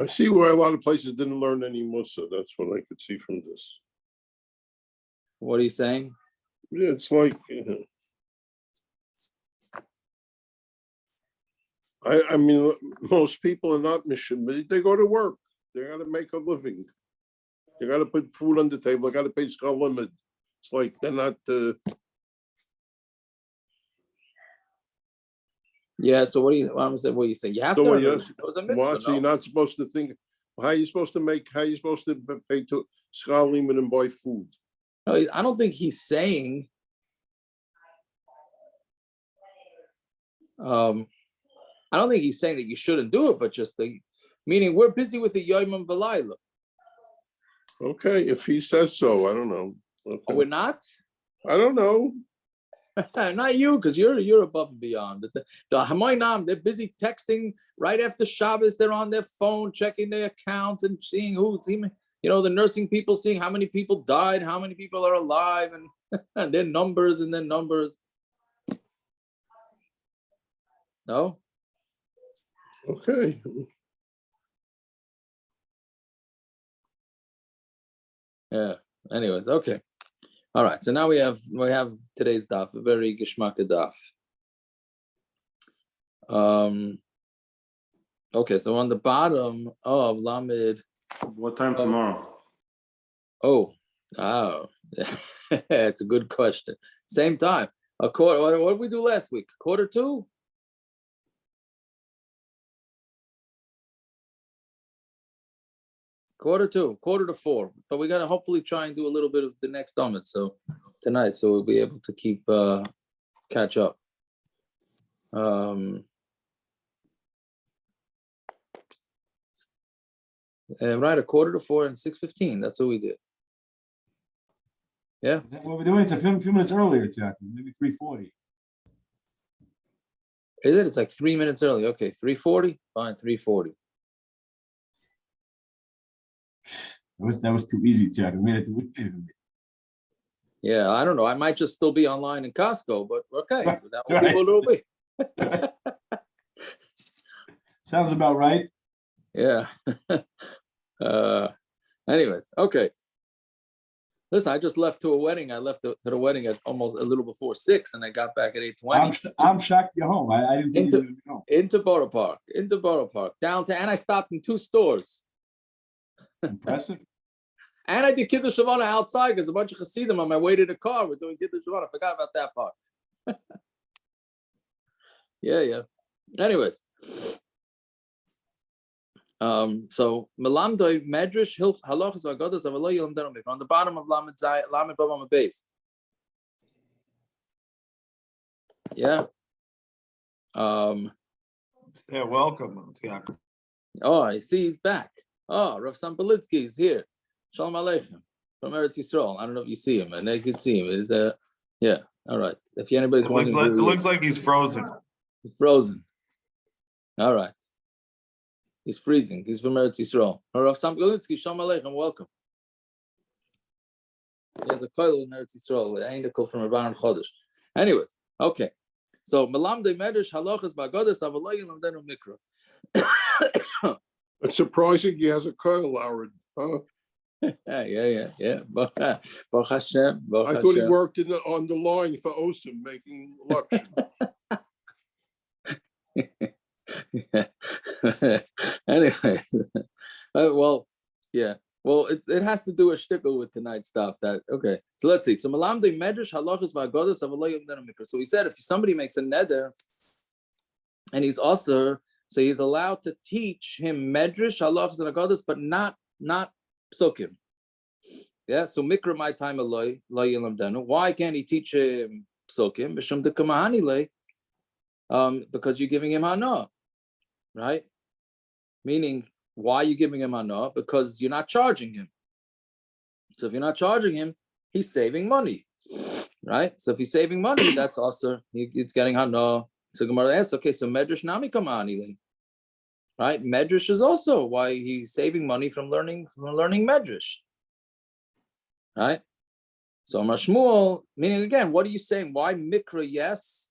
I see why a lot of places didn't learn any Musa. That's what I could see from this. What are you saying? Yeah, it's like, I mean, most people are not mishna. They go to work. They got to make a living. They got to put food on the table. They got to pay school limit. It's like they're not. Yeah. So what do you? I'm saying. What are you saying? You have to. It was a mitzvah. So you're not supposed to think. How are you supposed to make? How are you supposed to pay to school limit and buy food? No, I don't think he's saying. I don't think he's saying that you shouldn't do it, but just meaning we're busy with the Yom and V'layla. Okay, if he says so, I don't know. Okay. Oh, we're not? I don't know. Not you, because you're above and beyond. The Hamoinam, they're busy texting right after Shabbos. They're on their phone checking their accounts and seeing who's even, the nursing people seeing how many people died, how many people are alive, and their numbers and their numbers. No? Okay. Yeah. Anyways, okay. All right. So now we have today's daf, a very geschmacka daf. Okay. So on the bottom of Lamed. What time tomorrow? It's a good question. Same time. A quarter. What did we do last week? Quarter two. Quarter to four, but we got to hopefully try and do a little bit of the next Amud tonight, so we'll be able to keep catch up. Right, a quarter to four and 6:15. That's what we did. Yeah. Is that what we're doing? It's a few minutes earlier, Jack. Maybe 3:40. Is it? It's like 3 minutes early. Okay, 3:40. Fine, 3:40. That was too easy, Jack. Yeah, I don't know. I might just still be online in Costco, but okay, that will Right. be what it'll be. Sounds about right. Yeah. Anyways, okay. Listen, I just left to a wedding. I left to the wedding at almost a little before 6, and I got back at 8:20. I'm shocked you're home. I didn't think you were home. Into Borough Park, downtown, and I stopped in 2 stores. Impressive. And I did Kiddush Shavana outside because a bunch of Hasidim on my way to the car were doing Kiddush Shavana. I forgot about that part. Yeah. Anyways. So Melamdoi medrash halachas v'agadas avaloi yom denomik on the bottom of Lamed Bava base. Yeah. Yeah, welcome. Yeah. Oh, I see he's back. Oh, Rav Sampolitsky is here. Shalom Aleichem from Eretz Yisrael. I don't know if you see him, and I could see him. It is yeah. All right. If anybody's wondering, it looks like he's frozen. He's frozen. All right. He's freezing. He's from Eretz Yisrael. Rav Sampolitsky, Shalom Aleichem. Welcome. He has a koil in Eretz Yisrael. I ain't a koil from Rabban Chodesh. Anyways, okay. So Melamdei medrash halachas v'agadas avaloi yom denu mikra. It's surprising he has a coil, Aaron. Huh? Yeah. Baruch Hashem. I thought he worked on the line for Osim making lunch. Anyway, well, yeah. Well, it has to do a shtickle with tonight's stuff. Okay. So let's see. So Melamdei medrash halachas v'agadas avaloi yom denu mikra. So he said if somebody makes a neder and he's also, so he's allowed to teach him medrash halachas and agadas, but not psukim. Yeah. So mikra my time aloi lo yilam denu. Why can't he teach him psukim? B'shum dekamahani le. Because you're giving him hana, right? Meaning, why are you giving him hana? Because you're not charging him. So if you're not charging him, he's saving money, right? So if he's saving money, that's also it's getting hana. So Gemara asks, okay, so medrash nami kamani, right? Medrash is also why he's saving money from learning medrash, right? So Mashmuel, meaning again, what are you saying? Why mikra? Yes,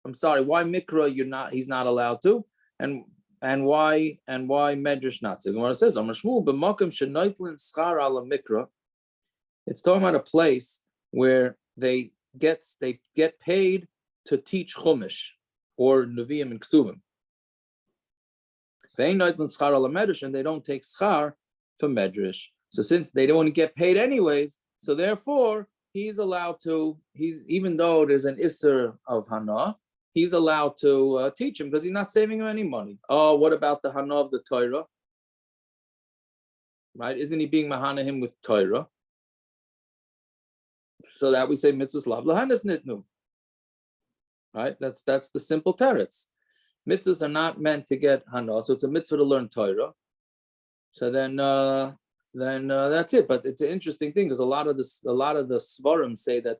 I'm sorry. Why mikra? He's not allowed to, and why medrash not? So Gemara says, Amar Shmuel b'makom shenoitlin schar ala mikra. It's talking about a place where they get paid to teach chumash or neviim and ksuvim. They ain't noitlin schar ala medrash, and they don't take schar for medrash. So since they don't want to get paid anyways, so therefore he's allowed to. Even though there's an isser of hana, he's allowed to teach him because he's not saving him any money. Oh, what about the hana of the Torah? Right? Isn't he being mahana him with Torah? So that we say mitzvahs lav lahanas nitnu. Right? That's the simple teretz. Mitzvahs are not meant to get hana, so it's a mitzvah to learn Torah. So then that's it. But it's an interesting thing because a lot of the svarim say that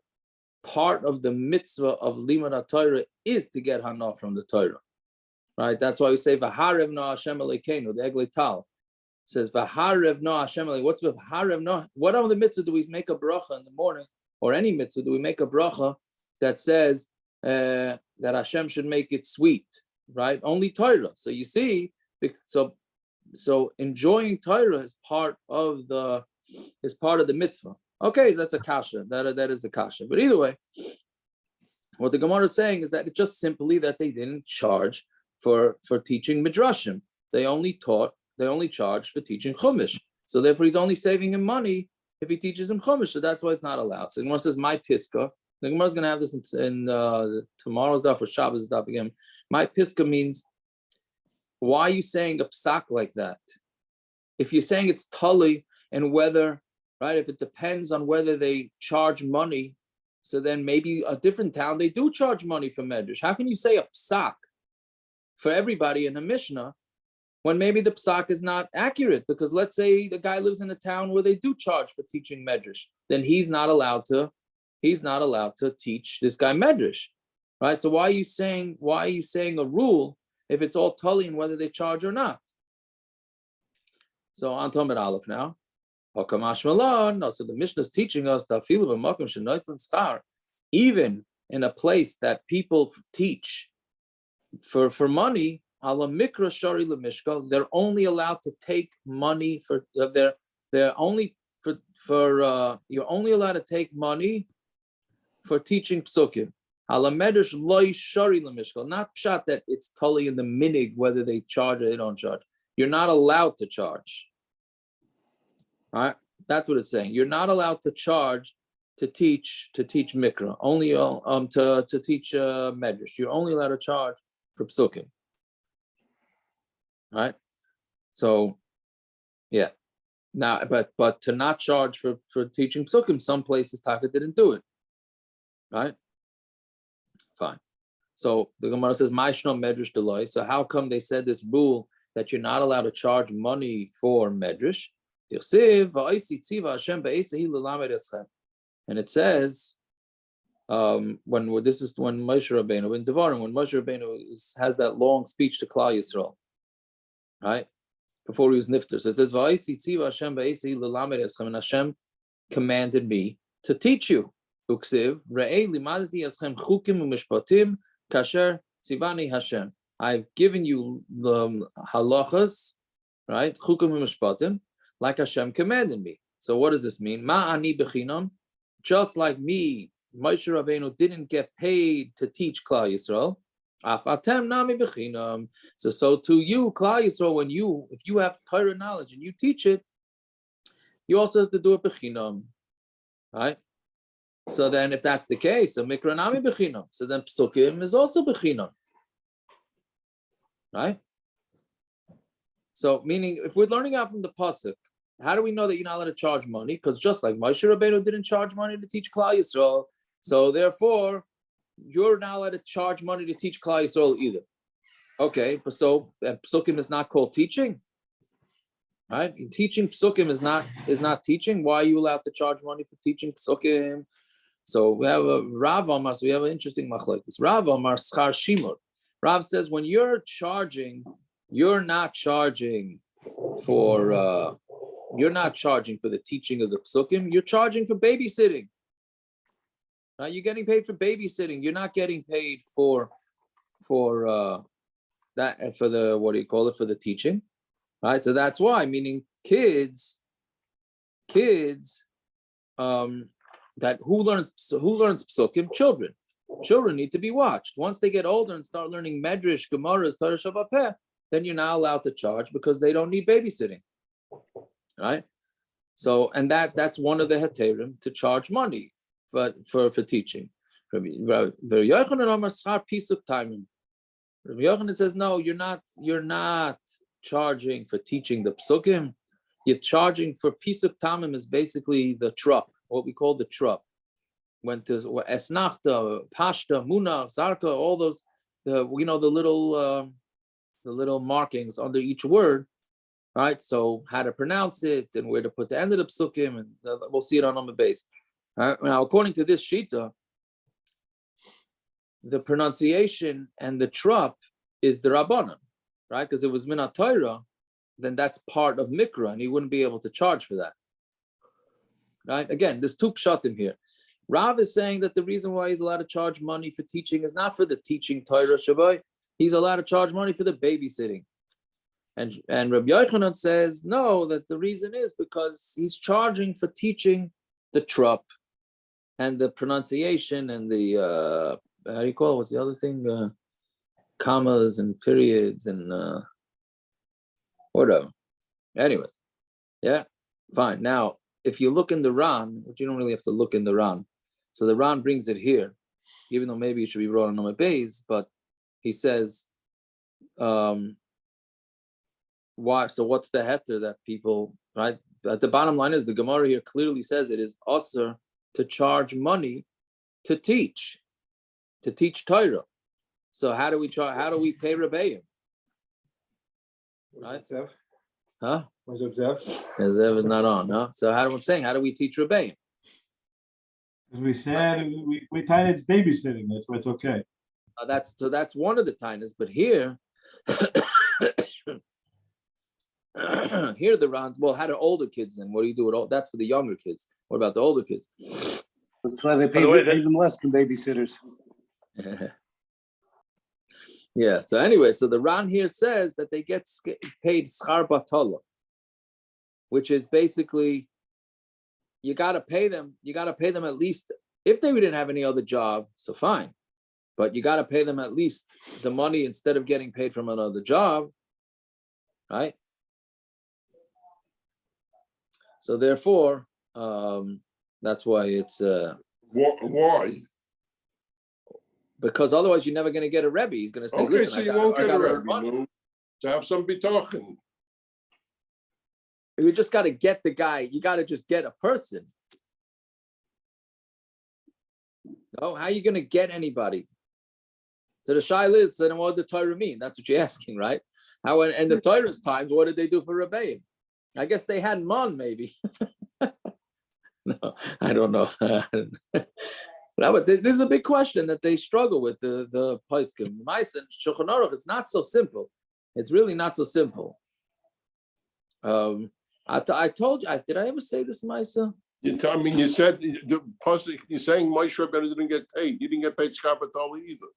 part of the mitzvah of limud Torah is to get hana from the Torah, right? That's why we say v'harev no Hashem Elokeinu. The Eglei Tal says v'harev no Hashem Elokeinu. What's v'harev no? What on the mitzvah do we make a bracha in the morning, or any mitzvah do we make a bracha that says that Hashem should make it sweet, right? Only Torah. So you see, so enjoying Torah is part of the mitzvah. Okay, that's a kasha. That is a kasha. But either way, what the Gemara is saying is that it's just simply that they didn't charge for teaching midrashim. They only charged for teaching chumash. So therefore, he's only saving him money if he teaches him chumash. So that's why it's not allowed. So the Gemara says, "My piska." The Gemara is going to have this in tomorrow's daf or Shabbos daf again. My piska means, why are you saying a psak like that? If you're saying it's tali and whether, right, if it depends on whether they charge money, so then maybe a different town, they do charge money for medrash. How can you say a psak for everybody in a mishna when maybe the psak is not accurate? Because let's say the guy lives in a town where they do charge for teaching medrash, then he's not allowed to teach this guy medrash, right? So why are you saying a rule if it's all tali and whether they charge or not? So on Talmud Aleph now. So the Mishnah is teaching us that even in a place that people teach for money, they're only allowed to take money you're only allowed to take money for teaching psukim. Not pshat that it's totally in the minig whether they charge or they don't charge. You're not allowed to charge. All right, that's what it's saying. You're not allowed to charge to teach mikra. Only to teach medrash. You're only allowed to charge for psukim. All right. So, yeah. Now, but to not charge for teaching psukim, some places Taka didn't do it. Right. Fine. So the Gemara says, "Ma'ishno medrash delay." So how come they said this rule that you're not allowed to charge money for medrash? And it says, when Moshe Rabbeinu in Devarim, when Moshe Rabbeinu has that long speech to Klal Yisrael, right before he was nifter, so it says, and Hashem commanded me to teach you. I've given you the halachas, right? Like Hashem commanded me. So what does this mean? Ma'ani bechinam, just like me, Moshe Rabbeinu didn't get paid to teach Klal Yisrael. Af atem nami bechinam. So to you, Klal Yisrael, if you have Torah knowledge and you teach it, you also have to do it bechinam, right? So then, if that's the case, so mikra nami bechinam. So then psukim is also bechinam, right? So meaning, if we're learning out from the pasuk, how do we know that you're not allowed to charge money? Because just like Moshe Rabbeinu didn't charge money to teach Klal Yisrael, so therefore you're not allowed to charge money to teach Klal Yisrael either. Okay, but so psukim is not called teaching, right? Teaching psukim is not teaching. Why are you allowed to charge money for teaching psukim? So we have a Rav Amar. So we have an interesting machlokes. Rav Amar schar shimur. Rav says when you're charging, you're not charging for the teaching of the psukim. You're charging for babysitting. Now you're getting paid for babysitting. You're not getting paid for that for the, what do you call it, for the teaching, right? So that's why, meaning kids, that who learns psukim? Children need to be watched. Once they get older and start learning medrash, gemaras, Torah Shabbat Peh, then you're not allowed to charge because they don't need babysitting, right? So, and that's one of the heterim, to charge money for teaching. Rabbi Yochanan says, no, you're not charging for teaching the psukim. You're charging for pisuk tamim, is basically the trop, what we call the trop. When to esnachta, pashta, munach, zarka, all those, the little markings under each word, right? So how to pronounce it and where to put the end of the psukim, and we'll see it on the base. Now, according to this shita, the pronunciation and the trop is the rabbanon, right? Because it was minat Torah, then that's part of mikra, and he wouldn't be able to charge for that, right? Again, there's two pshatim here. Rav is saying that the reason why he's allowed to charge money for teaching is not for the teaching Torah Shabbat. He's allowed to charge money for the babysitting. And Rabbi Yochanan says, no, that the reason is because he's charging for teaching the trop and the pronunciation and the, how do you call it? What's the other thing? Commas and periods and whatever. Anyways, yeah, fine. Now, if you look in the Ran, which you don't really have to look in the Ran, so the Ran brings it here, even though maybe it should be brought on my base, but he says, why? So what's the heter that people, right? But the bottom line is the Gemara here clearly says it is usher to charge money to teach Torah. So how do we charge? How do we pay Rebbeim? Right? Huh? Was it Zev? Zev is not on, huh? So how do we teach Rebbeim? As we said, we tied it's babysitting. That's why it's okay. That's one of the tiniest, but here, here the rounds. Well, how do older kids then? What do you do with all? That's for the younger kids. What about the older kids? That's why they pay them less than babysitters. Yeah. So anyway, so the Ran here says that they get paid schar batala, which is basically you got to pay them. You got to pay them at least if they didn't have any other job. So fine, but you got to pay them at least the money instead of getting paid from another job, right? So therefore, that's why it's Why? Because otherwise you're never going to get a Rebbe. He's going to say, Okay, listen, so you won't get a Rebbe. money. To have somebody talking. You just got to get the guy. You got to just get a person. No, how are you going to get anybody? So the shaila is, so then what did the Torah mean? That's what you're asking, right? How in the Torah's times, what did they do for Rebbeim? I guess they had mon, maybe. No, I don't know. No, but this is a big question that they struggle with, the Paiskim. Ma'asen, Shulchan Aruch, it's not so simple. It's really not so simple. I told you, did I ever say this, Maisa? You said the pasuk. You're saying Moshe Rabbeinu didn't get paid. He didn't get paid skarbatali either.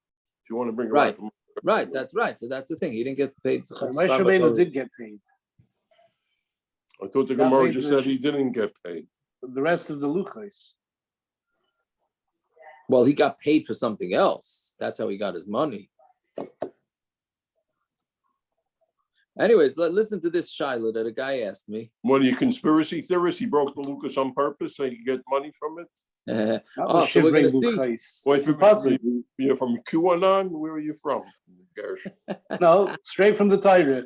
If you want to bring it Right. from Right, that's right. So that's the thing. He didn't get paid. Moshe Rabbeinu did get paid. I thought the That Gemara made just the- said he didn't get paid. The rest of the luchos. Well, he got paid for something else. That's how he got his money. Anyways, listen to this shaila that a guy asked me. What are you, conspiracy theorist? He broke the Lucas on purpose so he could get money from it? So we're going to see. Wait, you're from QAnon? Where are you from? Gersh? No, straight from the Torah.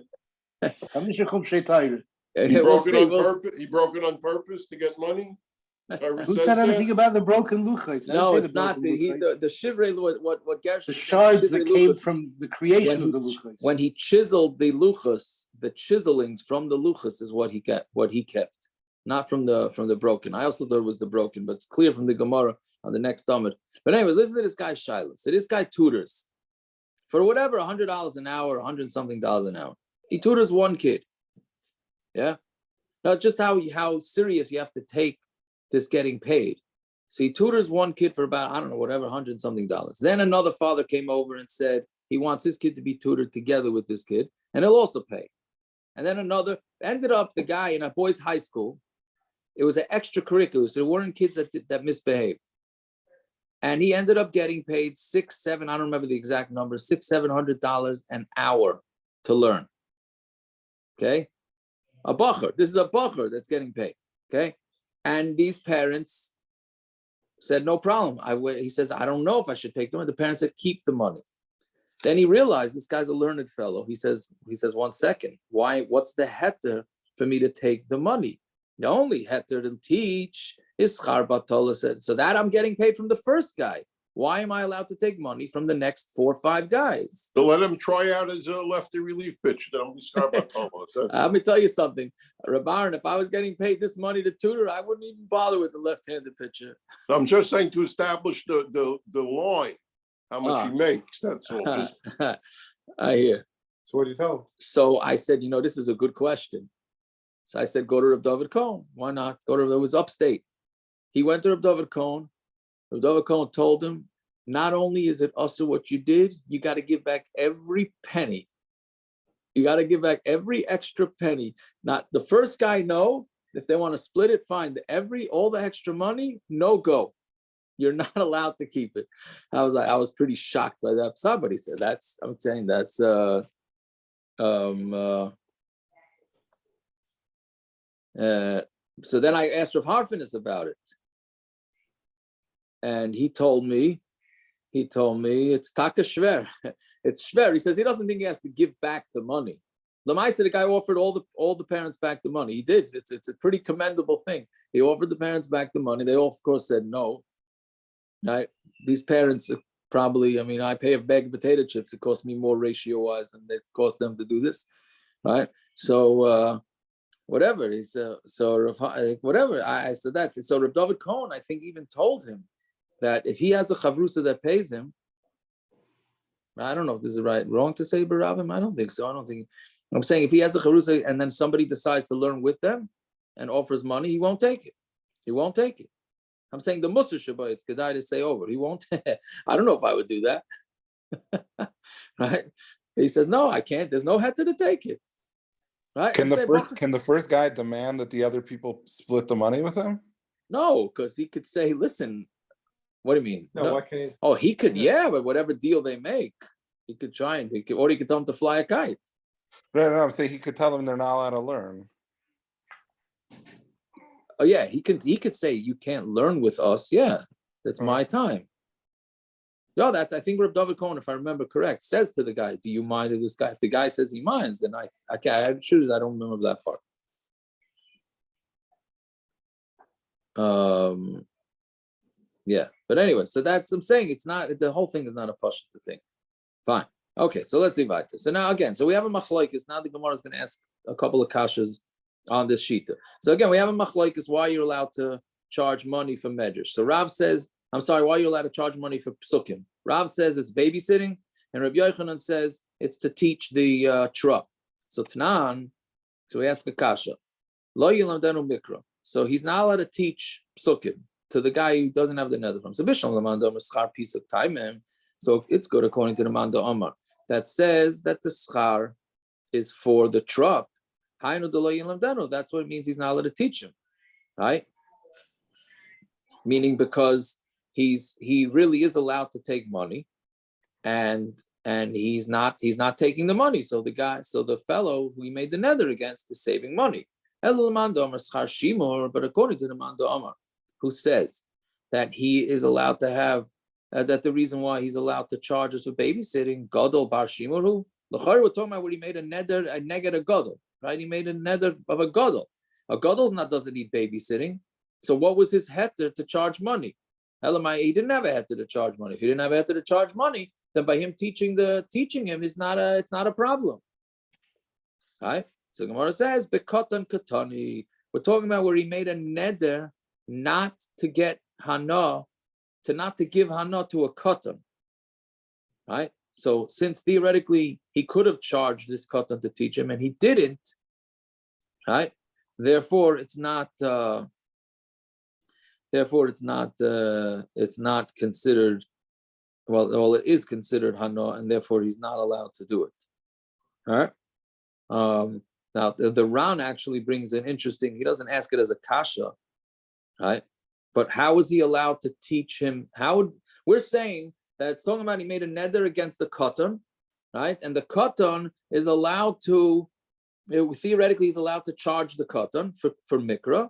He We'll broke it see. on purpose. He broke it on purpose to get money. Who said anything about the broken luchos? No, it's not. The shivrei, what Gersh. The shards that came from the creation of the luchos. When he chiseled the luchos, the chiselings from the luchos is what he kept, not from the broken. I also thought it was the broken, but it's clear from the Gemara on the next Amud. But anyways, listen to this guy Shiloh. So this guy tutors for whatever, $100 an hour, $100 something an hour. He tutors one kid. Yeah. Now just how serious you have to take this getting paid. So he tutors one kid for about, I don't know, whatever, $100 something. Then another father came over and said, He wants his kid to be tutored together with this kid, and he'll also pay. And then another, ended up the guy in a boys' high school. It was an extracurricular, so there weren't kids that misbehaved. And he ended up getting paid $600, $700, I don't remember the exact number, $600-700 an hour to learn. Okay? A bacher. This is a bacher that's getting paid. Okay? And these parents said, no problem. He says, I don't know if I should take the money. The parents said, keep the money. Then he realized this guy's a learned fellow. He says, 1 second, what's the heter for me to take the money? The only heter to teach is schar batola, said, so that I'm getting paid from the first guy. Why am I allowed to take money from the next 4 or 5 guys? So let him try out as a lefty relief pitcher. Then we start by Thomas. Let me tell you something, Rabbaran, if I was getting paid this money to tutor, I wouldn't even bother with the left-handed pitcher. I'm just saying to establish the line, how much he makes. That's all. Just I hear. So what do you tell him? So I said, this is a good question. So I said, go to Reb David Cohen. Why not? It was upstate. He went to Reb David Cohen. Reb David Cohen told him, not only is it also what you did, you got to give back every penny. You got to give back every extra penny. Not the first guy, no. If they want to split it, fine. All the extra money, no go. You're not allowed to keep it. I was pretty shocked by that. Somebody said that's so then I asked Rav Harfinis about it. And he told me it's taka shver. It's shver. He says he doesn't think he has to give back the money. Lamai said the guy offered all the parents back the money. He did. It's a pretty commendable thing. He offered the parents back the money. They all, of course, said no. Right? These parents probably, I pay a bag of potato chips. It costs me more ratio-wise than it cost them to do this. Right? So whatever. Whatever. I said that's it. So Reb David Cohen, I think, even told him that if he has a chavrusa that pays him, I don't know if this is wrong to say barabim. I don't think so. I'm saying if he has a chavrusa and then somebody decides to learn with them and offers money, he won't take it. I'm saying the Musa Shabbat, it's Kedai to say over. He won't. I don't know if I would do that. Right? He says, no, I can't. There's no heter to take it. Right? Can the first guy demand that the other people split the money with him? No, because he could say, listen, what do you mean? No, why can't he? Oh, he could, but whatever deal they make, he could try or he could tell them to fly a kite. No, I'm saying he could tell them they're not allowed to learn. Oh yeah, he could say you can't learn with us. Yeah, that's my time. No, I think Reb David Cohen, if I remember correct, says to the guy, "Do you mind if this guy?" If the guy says he minds, then I don't remember that part. Yeah, but anyway, so I'm saying it's not, the whole thing is not a pashut thing. Fine. Okay, so let's see Vayta. So now again, so we have a machlokes. Now the Gemara is going to ask a couple of kashas on this shita. So again, we have a machlokes why you're allowed to charge money for medrash. So Rav says, why you're allowed to charge money for psukim. Rav says it's babysitting, and Rabbi Yochanan says it's to teach the trop. So Tanan, so we ask a kasha. Lo yilamdenu mikra. So he's not allowed to teach psukim to the guy who doesn't have the neder from. So Bishlam Lamanda schar piece of time. So it's good according to the Manda Omar that says that the schar is for the trop. That's what it means. He's not allowed to teach him, right? Meaning because he really is allowed to take money, and he's not taking the money. So the fellow who he made the neder against is saving money. But according to the Manda Omar, who says that he is allowed to have that the reason why he's allowed to charge us for babysitting, gadol bar shimuru. L'chayr, we're talking about where he made a neder, a gadol, right? He made a neder of a gadol. A gadol doesn't need babysitting. So what was his heter to charge money? He didn't have a heter to charge money. If he didn't have a heter to charge money, then by him teaching him is it's not a problem, right? So Gemara says bekatan katani. We're talking about where he made a neder not to get hana, not to give hana to a katan, right? So since theoretically he could have charged this katan to teach him and he didn't, right? Therefore, it's not considered well, it is considered hana, and therefore he's not allowed to do it. All right. Now the Ran actually brings an interesting. He doesn't ask it as a kasha, right? But how is he allowed to teach him? We're saying that it's talking about he made a neder against the katan, right? And the katan is allowed to, theoretically, he's allowed to charge the katan for mikra,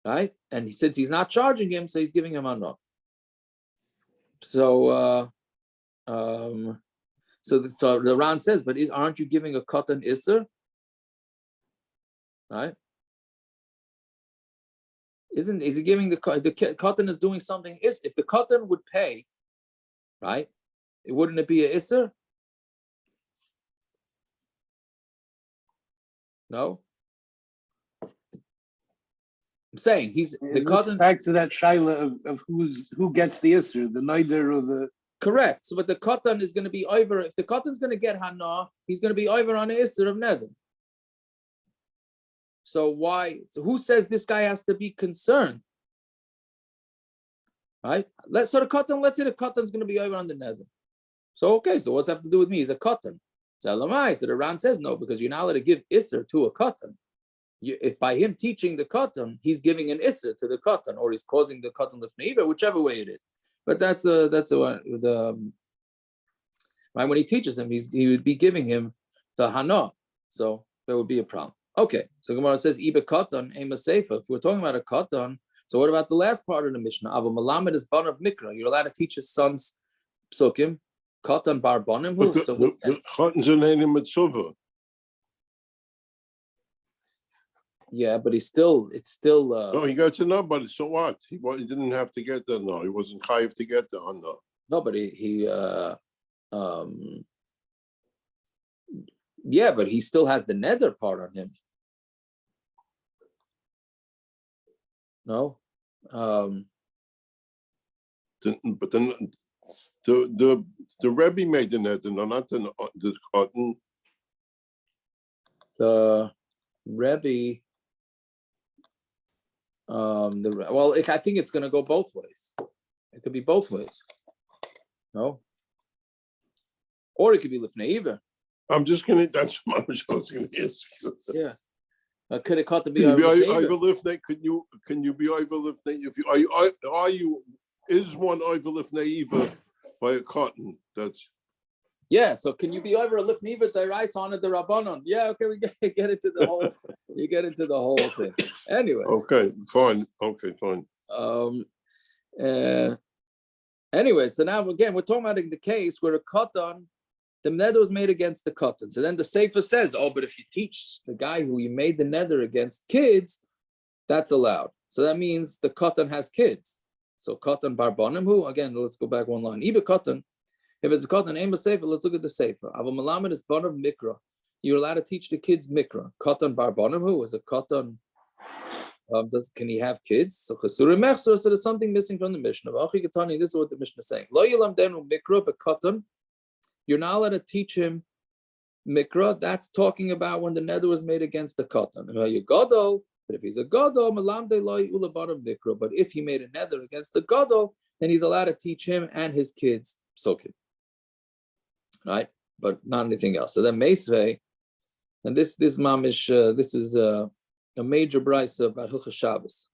right? And since he's not charging him, so he's giving him hana. So the Ran says, but aren't you giving a katan iser? Right? Is he giving the katan is doing something? If the katan would pay, right? Wouldn't it be a iser? No. I'm saying Is this back to that shaila of who gets the isser, the neder or the. Correct. So, but the katan is going to be over. If the katan's going to get hana, he's going to be over on the isser of neder. So why? So who says this guy has to be concerned? Right? Let's say the katan's going to be over on the neder. So okay, so what's have to do with me? He's a katan. So Elamai, so the Ran says no, because you're not allowed to give isser to a katan. If by him teaching the katan, he's giving an isser to the katan, or he's causing the katan lifneiva, whichever way it is. But right, when he teaches him, he would be giving him the hana. So there would be a problem. Okay, so Gemara says, Iba katan, ema seifa. If we're talking about a katan, so what about the last part of the Mishnah? Ava malamed is ban of mikra. You're allowed to teach his sons psukim, katan bar banim. But the katan's a name mitzvah. Yeah, but it's still. No, he got to know, but so what? He didn't have to get that. No, he wasn't chayiv to get that. No. No, but yeah, but he still has the neder part on him. No, But then the Rebbe made the neder, no, not the katan. The Rebbe. I think it's going to go both ways. It could be both ways. No, or it could be lifnei. That's what I was going to ask. Yeah. Could it cut to be Can you be over? Can you be over lifnei? If you is one over lifnei by a cotton? That's So can you be over a lifnei deraisa on the rabbanon? Yeah. Okay, we get into the whole. You get into the whole thing. Anyways. okay. Fine. Okay. Fine. Anyway, so now again we're talking about the case where a katan, the neder was made against the katan. So then the sefer says, but if you teach the guy who you made the neder against kids, that's allowed. So that means the katan has kids. So katan barbanim who, again, let's go back one line. Iba katan, if it's a katan, aim a sefer, let's look at the sefer. Ava malamed is banav mikra. You're allowed to teach the kids mikra. Katan barbanim who is a katan. Can he have kids? So there's something missing from the Mishnah. This is what the Mishnah is saying. Lo yilamdenu mikra bekatan. You're not allowed to teach him mikra. That's talking about when the neder was made against the katan. But if he's a gadol, malamde lo ulabanav mikra. But if he made a neder against the gadol, then he's allowed to teach him and his kids psukim. Right? But not anything else. So then meisvei, and this mamish, this is a major brisa about Hilchos Shabbos.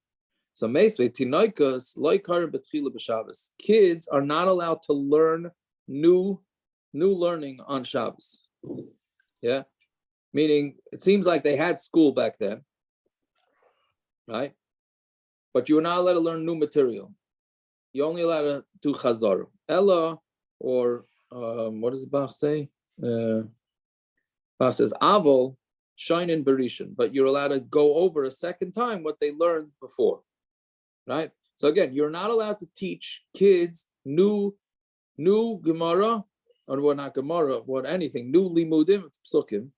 So meisvei tinoikas loikar betchila b'Shabbos. Kids are not allowed to learn new learning on Shabbos. Yeah, meaning it seems like they had school back then, right? But you were not allowed to learn new material. You're only allowed to do chazar, ella, or what does Bach say? Bach says avol shine berishin, but you're allowed to go over a second time what they learned before, right? So again, you're not allowed to teach kids new Gemara, or what, not Gemara, what anything, new limudim, it's psukim,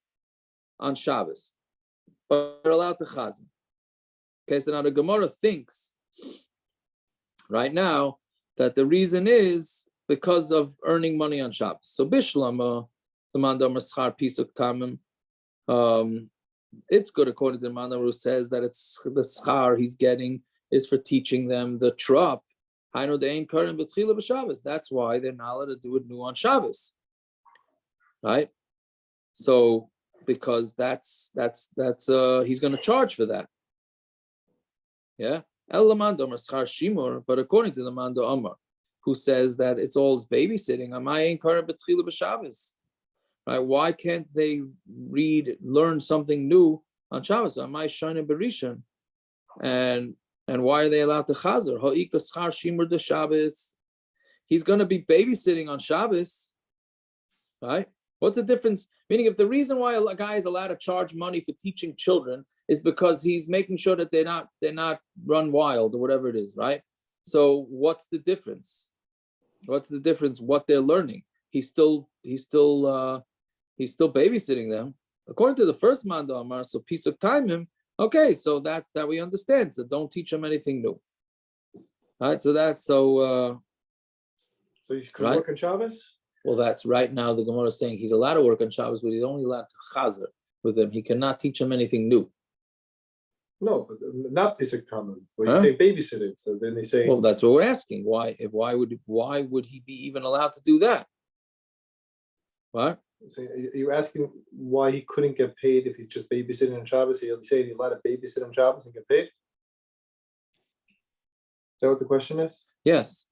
on Shabbos. But you're allowed to chazan. Okay, so now the Gemara thinks right now that the reason is because of earning money on Shabbos. So Bishlama, the Mandam Schar Pisuk Tamim, it's good according to the Mandam who says that it's the schar he's getting is for teaching them the trop, That's why they're not allowed to do it new on Shabbos, right? So because that's he's going to charge for that. Yeah. But according to the Mando Amar, who says that it's all babysitting, right? Why can't they learn something new on Shabbos? And why are they allowed to chazer? He's going to be babysitting on Shabbos, right? What's the difference? Meaning, if the reason why a guy is allowed to charge money for teaching children is because he's making sure that they're not run wild or whatever it is, right? So what's the difference? What's the difference? What they're learning? He's still babysitting them. According to the first Manda Amar, so piece of time him. Okay, so that we understand. So don't teach him anything new. All right, so that's so. So you can work on Shabbos? Well, that's right now. The Gemara is saying he's allowed to work on Shabbos, but he's only allowed to chazer with him. He cannot teach him anything new. No, but not basic common. Well, you say babysitting. So then they say. Well, that's what we're asking. Why would he be even allowed to do that? What? So you're asking why he couldn't get paid if he's just babysitting on Shabbos? So you're saying he's allowed to babysit on Shabbos and get paid? Is that what the question is? Yes.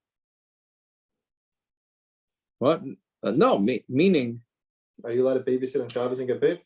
What? No, meaning. Are you allowed to babysit on Shabbos and get paid?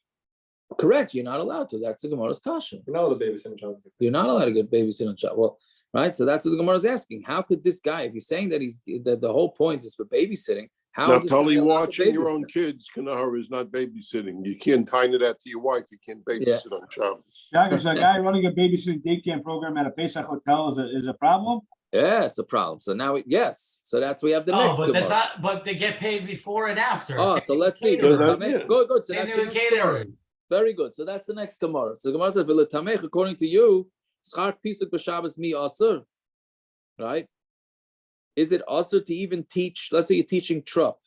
Correct. You're not allowed to. That's the Gemara's caution. You're not allowed to babysit on Shabbos. You're not allowed to get babysit on Shabbos. Well, right. So that's what the Gemara is asking. How could this guy, if he's saying that the whole point is for babysitting, how Now, is this guy Tully, allowed to watching your babysit? own kids, Kanahar, is not babysitting. You can't tie that to your wife. You can't babysit on Shabbos. Is a guy running a babysitting daycare program at a Pesach hotel is a problem? Yeah, it's a problem. So now, yes. So we have the next. but Gemara. that's not. But they get paid before and after. Oh, so let's see. Yeah, Go. So They that's the do next Gemara. catering. Very good. So that's the next Gemara. So the Gemara says, "V'letamech," according to you, schar pisuk b'Shabbos mi asur, right? Is it asur to even teach? Let's say you're teaching trop.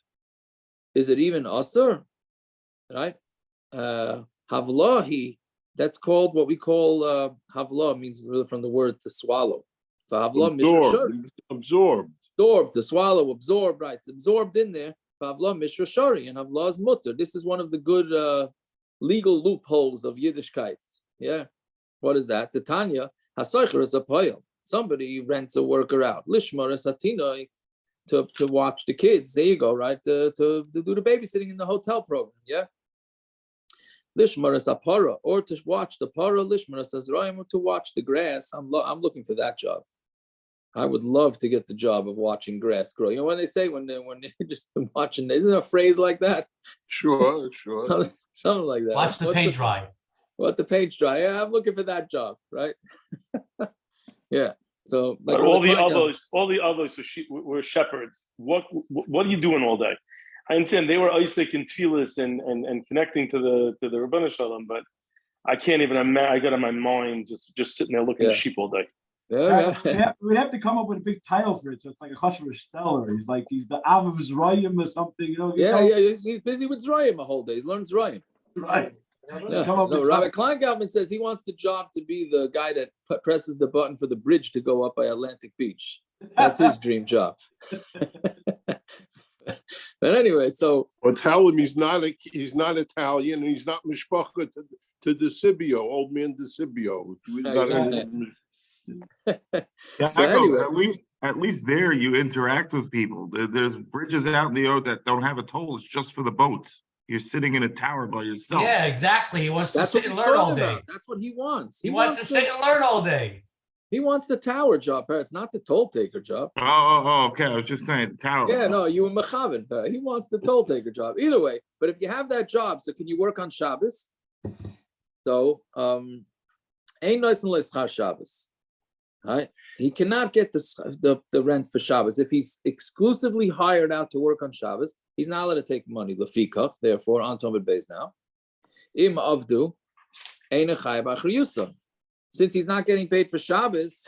Is it even asur, right? Havlahi. That's called what we call havlah. Means really from the word to swallow. Absorbed. To swallow, absorb, right? It's absorbed in there. Havlah mishra shari, and havlah is mutter. This is one of the good legal loopholes of Yiddishkeit. Yeah. What is that? The Tanya, hasaycher is a poyel. Somebody rents a worker out. Lishmar is hatina to watch the kids. There you go, right? To do the babysitting in the hotel program. Yeah. Lishmar is a para, or to watch the para. Lishmar is azraim, or to watch the grass. I'm looking for that job. I would love to get the job of watching grass grow. You know when they say when they're just watching, isn't there a phrase like that? Sure. Something like that. Watch the paint dry. Let the paint dry. Yeah, I'm looking for that job, right? Yeah. So like but all the others were shepherds. What are you doing all day? I understand they were Isaac and Tfilis and connecting to the Rabbanu Shalom, but I can't even imagine. I got in my mind just sitting there looking at sheep all day. Yeah. We'd have to come up with a big title for it. So it's like a Chashav Stellar. He's the Av of Zrayim or something. You know. He's busy with Zrayim a whole day. He's learned Zrayim. Right. Yeah. No, Rabbi Kleingartman says he wants the job to be the guy that presses the button for the bridge to go up by Atlantic Beach. That's his dream job. But anyway, so tell him he's not Italian and he's not mishpacha to DeCibio, old man DeCibio. So anyway, at least there you interact with people. There's bridges out in the ocean that don't have a toll. It's just for the boats. You're sitting in a tower by yourself. Yeah, exactly. He wants to sit and learn all day. That's what he wants. He wants to sit and learn all day. He wants the tower job, it's not the toll taker job. Oh, okay. I was just saying the tower. Yeah, no, you were Mechavin. He wants the toll taker job. Either way, but if you have that job, so can you work on Shabbos? So, ain't nice and less Shabbos. All right, he cannot get the rent for Shabbos if he's exclusively hired out to work on Shabbos. He's not allowed to take money. Lefikach, therefore, on Tomid Beis now. Im avdu, ein echai b'achriyusa. Since he's not getting paid for Shabbos,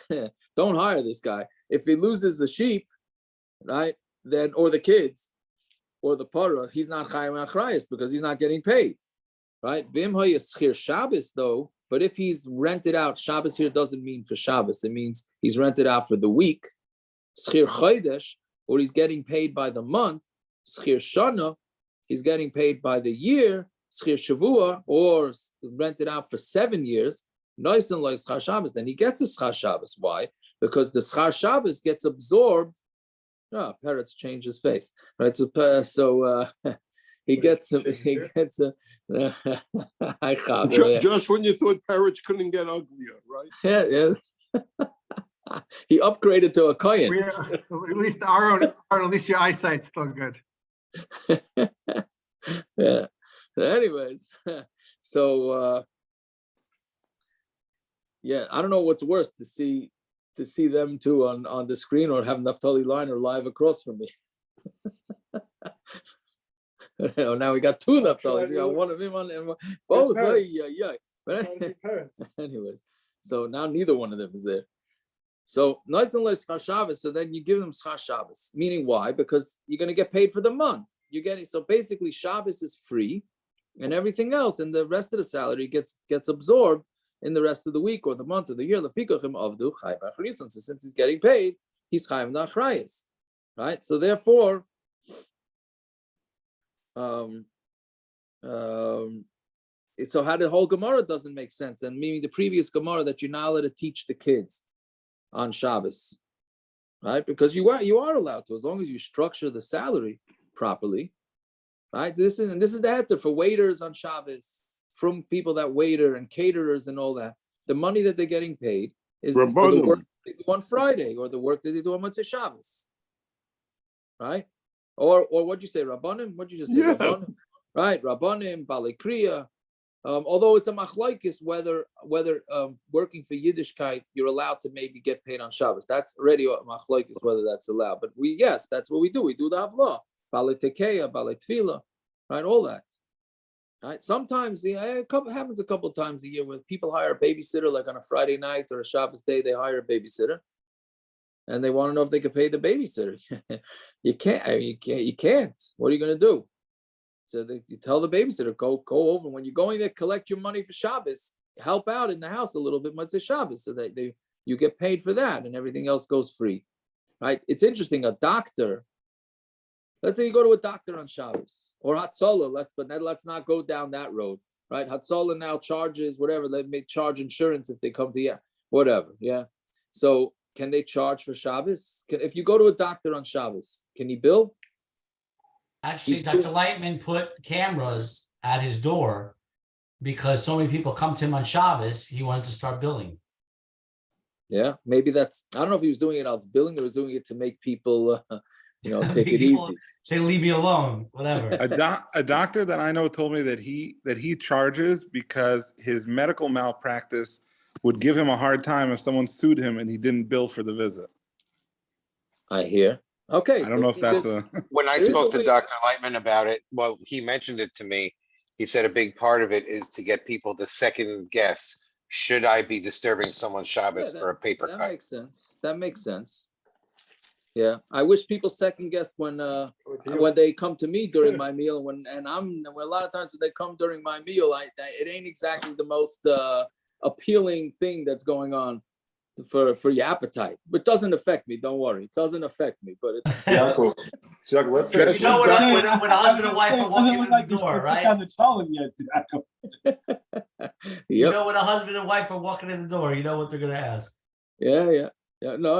don't hire this guy. If he loses the sheep, right, then or the kids, or the parah, he's not chayim achrayis because he's not getting paid, right? Vim hayaschir Shabbos though. But if he's rented out, Shabbos here doesn't mean for Shabbos. It means he's rented out for the week. schir chodesh, or he's getting paid by the month, schir shana, he's getting paid by the year, schir shavua, or rented out for 7 years, noisen loy schar Shabbos, then he gets a schar Shabbos. Why? Because the schar Shabbos gets absorbed. Peretz changed his face, right? So he gets a. Just when you thought parrots couldn't get uglier, right? Yeah. He upgraded to a kohen. At least Aaron, at least your eyesight's still good. Yeah. Anyways, so yeah, I don't know what's worse, to see them two on the screen, or have Naftali Liner live across from me. Now we got two Naftalis. We got one of him on both. Anyways, so now neither one of them is there. So so then you give them schar Shabbos. Meaning why? Because you're going to get paid for the month. You're getting, so basically Shabbos is free, and everything else, and the rest of the salary gets absorbed in the rest of the week or the month or the year. So since he's getting paid, he's chayv nachrayis, right? So therefore, so how the whole Gemara doesn't make sense, and meaning the previous Gemara that you're not allowed to teach the kids on Shabbos, right? Because you are allowed to, as long as you structure the salary properly, right? This is the heter for waiters on Shabbos, from people that waiter and caterers and all that. The money that they're getting paid is for the work they do on Friday, or the work that they do on Motzei Shabbos, right? Or what'd you say, Rabbanim? What'd you just say, Rabbanim? Right, Rabbanim, Balei Kriya. Although it's a machlokes whether working for Yiddishkeit you're allowed to maybe get paid on Shabbos. That's already a machlokes whether that's allowed. But that's what we do. We do the havlah, balei tekeya, balei tefillah, right? All that, right? Sometimes it happens a couple of times a year where people hire a babysitter, like on a Friday night or a Shabbos day, they hire a babysitter, and they want to know if they could pay the babysitter. You can't. What are you going to do? So you tell the babysitter, go over. When you're going there, collect your money for Shabbos, help out in the house a little bit, Motzei Shabbos, so that you get paid for that, and everything else goes free, right? It's interesting. A doctor, let's say you go to a doctor on Shabbos, or Hatzalah, let's not go down that road, right? Hatzalah now charges whatever, they may charge insurance if they come to whatever, yeah. So can they charge for Shabbos? If you go to a doctor on Shabbos, can he bill? Actually, Dr. Lightman put cameras at his door because so many people come to him on Shabbos, he wanted to start billing. Yeah, maybe I don't know if he was doing it out of billing or was doing it to make people, take it easy. Say, leave me alone, whatever. A doctor that I know told me that he charges because his medical malpractice would give him a hard time if someone sued him and he didn't bill for the visit. I hear. Okay. I don't know if that's When I spoke to Dr. Lightman about it, well, he mentioned it to me. He said a big part of it is to get people to second guess, should I be disturbing someone's Shabbos for a paper cut? That makes sense. Yeah. I wish people second guessed when they come to me during my meal, a lot of times when they come during my meal, it ain't exactly the most appealing thing that's going on for your appetite, but doesn't affect me. Don't worry, it doesn't affect me. But Jacob, let's say when a husband and wife are walking in the door, right? You know when a husband and wife are walking in the door, you know what they're gonna ask. Yeah. No,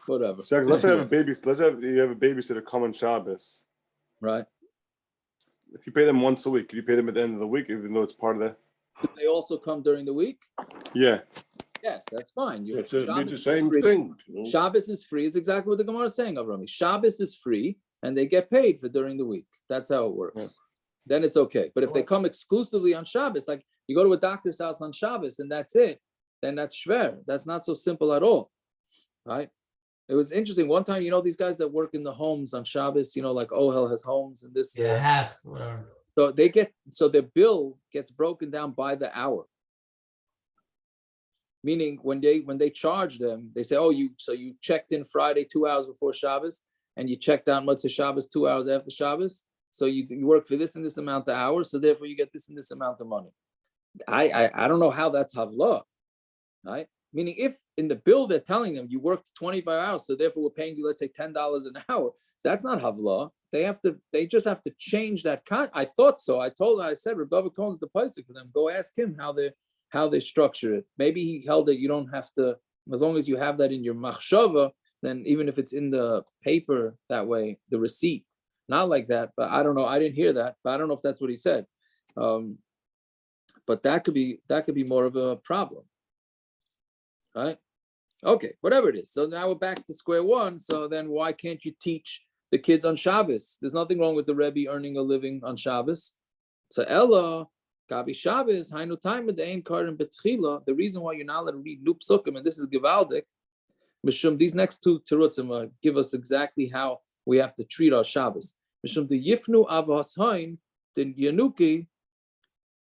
whatever. Jacob, let's say you have a babysitter come on Shabbos, right? If you pay them once a week, can you pay them at the end of the week, even though it's part of the? Do they also come during the week? Yeah. Yes, that's fine. It's the same thing. Shabbos is free. It's exactly what the Gemara is saying, Avrami. Shabbos is free, and they get paid for during the week. That's how it works. Yeah. Then it's okay. But if they come exclusively on Shabbos, like you go to a doctor's house on Shabbos and that's it, then that's shver. That's not so simple at all, right? It was interesting. One time, these guys that work in the homes on Shabbos, like Ohel has homes and this. Yeah, has. So their bill gets broken down by the hour. Meaning when they charge them, they say, you checked in Friday 2 hours before Shabbos, and you checked out Motzei Shabbos 2 hours after Shabbos. So you work for this and this amount of hours, so therefore you get this and this amount of money. I don't know how that's havlah, right? Meaning, if in the bill they're telling them you worked 25 hours, so therefore we're paying you, let's say, $10 an hour. So that's not havla. They just have to change that. I thought so. I said, Rabbi Cohen's the paisik for them. Go ask him how they structure it. Maybe he held it. You don't have to, as long as you have that in your machshava, then even if it's in the paper that way, the receipt, not like that. But I don't know. I didn't hear that. But I don't know if that's what he said. But that could be more of a problem. Right? Okay, whatever it is. So now we're back to square one. So then why can't you teach the kids on Shabbos? There's nothing wrong with the Rebbe earning a living on Shabbos. So Ella, Gabi Shabbos, Hainu time with the Ein Karim Betchila. The reason why you're not allowed to read Nup Sukkim, and this is Givaldik, Mishum, these next two terutzim give us exactly how we have to treat our Shabbos. Mishum the Yifnu Avas Hain, the Yanuki,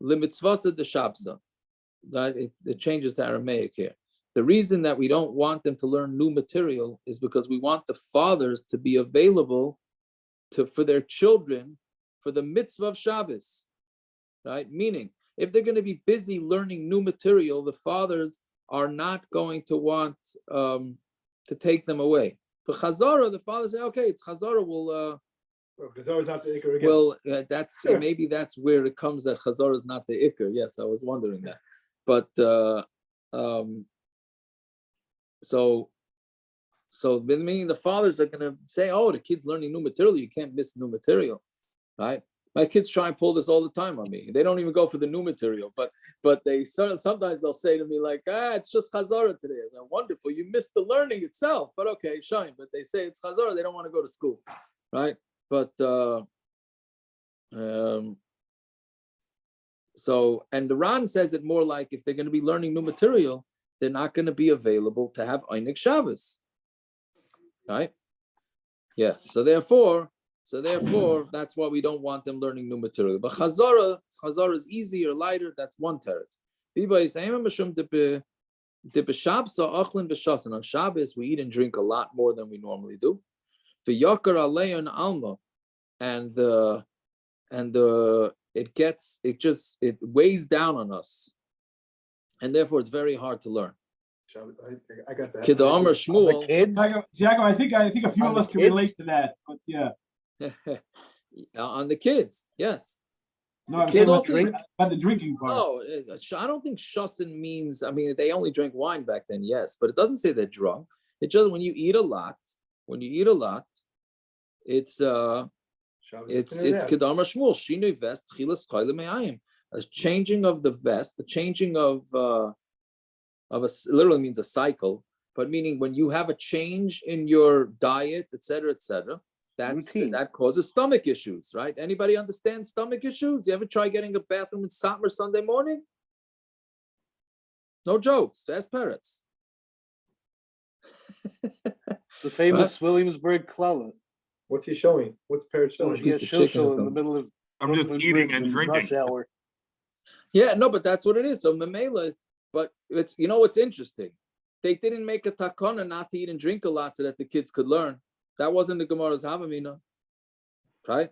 Limitzvasa the Shabsa. It changes to Aramaic here. The reason that we don't want them to learn new material is because we want the fathers to be available for their children for the mitzvah of Shabbos, right? Meaning, if they're going to be busy learning new material, the fathers are not going to want to take them away. For Chazara, the fathers say, okay, it's Chazara, Chazara is not the Iker again. Well, maybe that's where it comes that Chazara is not the Iker. Yes, I was wondering that. But so meaning the fathers are going to say, oh, the kid's learning new material. You can't miss new material, right? My kids try and pull this all the time on me. They don't even go for the new material, but they sometimes they'll say to me like, it's just Chazara today. I'm wonderful. You missed the learning itself, but okay, shine. But they say it's Chazara. They don't want to go to school, right? But so, and the Ran says it more like if they're going to be learning new material, they're not going to be available to have Einik Shabbos, right? Yeah. So therefore, that's why we don't want them learning new material. But Chazara is easier, lighter. That's one teretz. On Shabbos, we eat and drink a lot more than we normally do. For Yakar Aleon Alma, and it weighs down on us, and therefore it's very hard to learn. I got that. Kid Amar Shmuel. Jacob, I think a few of us can relate to that, but yeah. On the kids, yes. No, kids about the drinking part. No, I don't think shasin means. I mean, they only drank wine back then, yes, but it doesn't say they're drunk. It just when you eat a lot, it's kedamar shmuel shinui vest chilas chayle me'ayim. A changing of the vest, the changing of literally means a cycle, but meaning when you have a change in your diet, etc., that causes stomach issues, right? Anybody understand stomach issues? You ever try getting a bathroom in Satmar Sunday morning? No jokes. Ask parents. It's the famous Williamsburg Klala. What's he showing? What's Parrot showing? He has shilshal in the middle of. I'm just eating and drinking. Rush hour. Yeah, no, but that's what it is. So Mamela, but it's what's interesting. They didn't make a takana not to eat and drink a lot so that the kids could learn. That wasn't the Gemara's Havamina, right?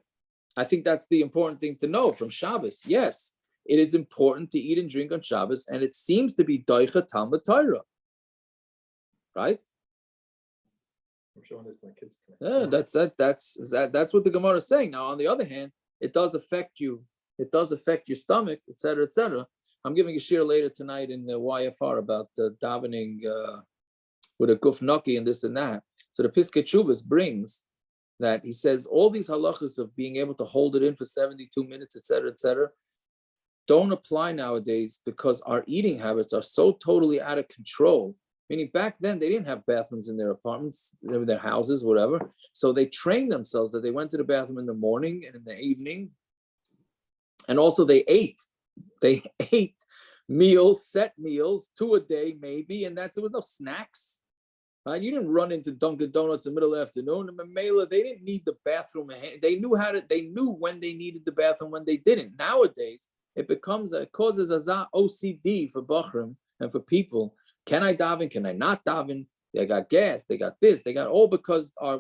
I think that's the important thing to know from Shabbos. Yes, it is important to eat and drink on Shabbos, and it seems to be Daicha Talmud Torah, right? I'm showing this to my kids tonight. Yeah, that's what the Gemara is saying. Now, on the other hand, it does affect you. It does affect your stomach, etc., etc. I'm giving a shir later tonight in the YFR about davening with a guf naki and this and that. So the Piskei Teshuvos brings that he says all these halachas of being able to hold it in for 72 minutes, etc., don't apply nowadays because our eating habits are so totally out of control. Meaning back then they didn't have bathrooms in their apartments, in their houses, whatever. So they trained themselves that they went to the bathroom in the morning and in the evening. And also they ate meals, set meals, 2 a day maybe, and there was no snacks. Right? You didn't run into Dunkin' Donuts in the middle of the afternoon. And Mamela, they didn't need the bathroom. They knew when they needed the bathroom, when they didn't. Nowadays, it causes a OCD for Bachrim and for people. Can I daven? Can I not daven? They got gas. They got this. They got all because our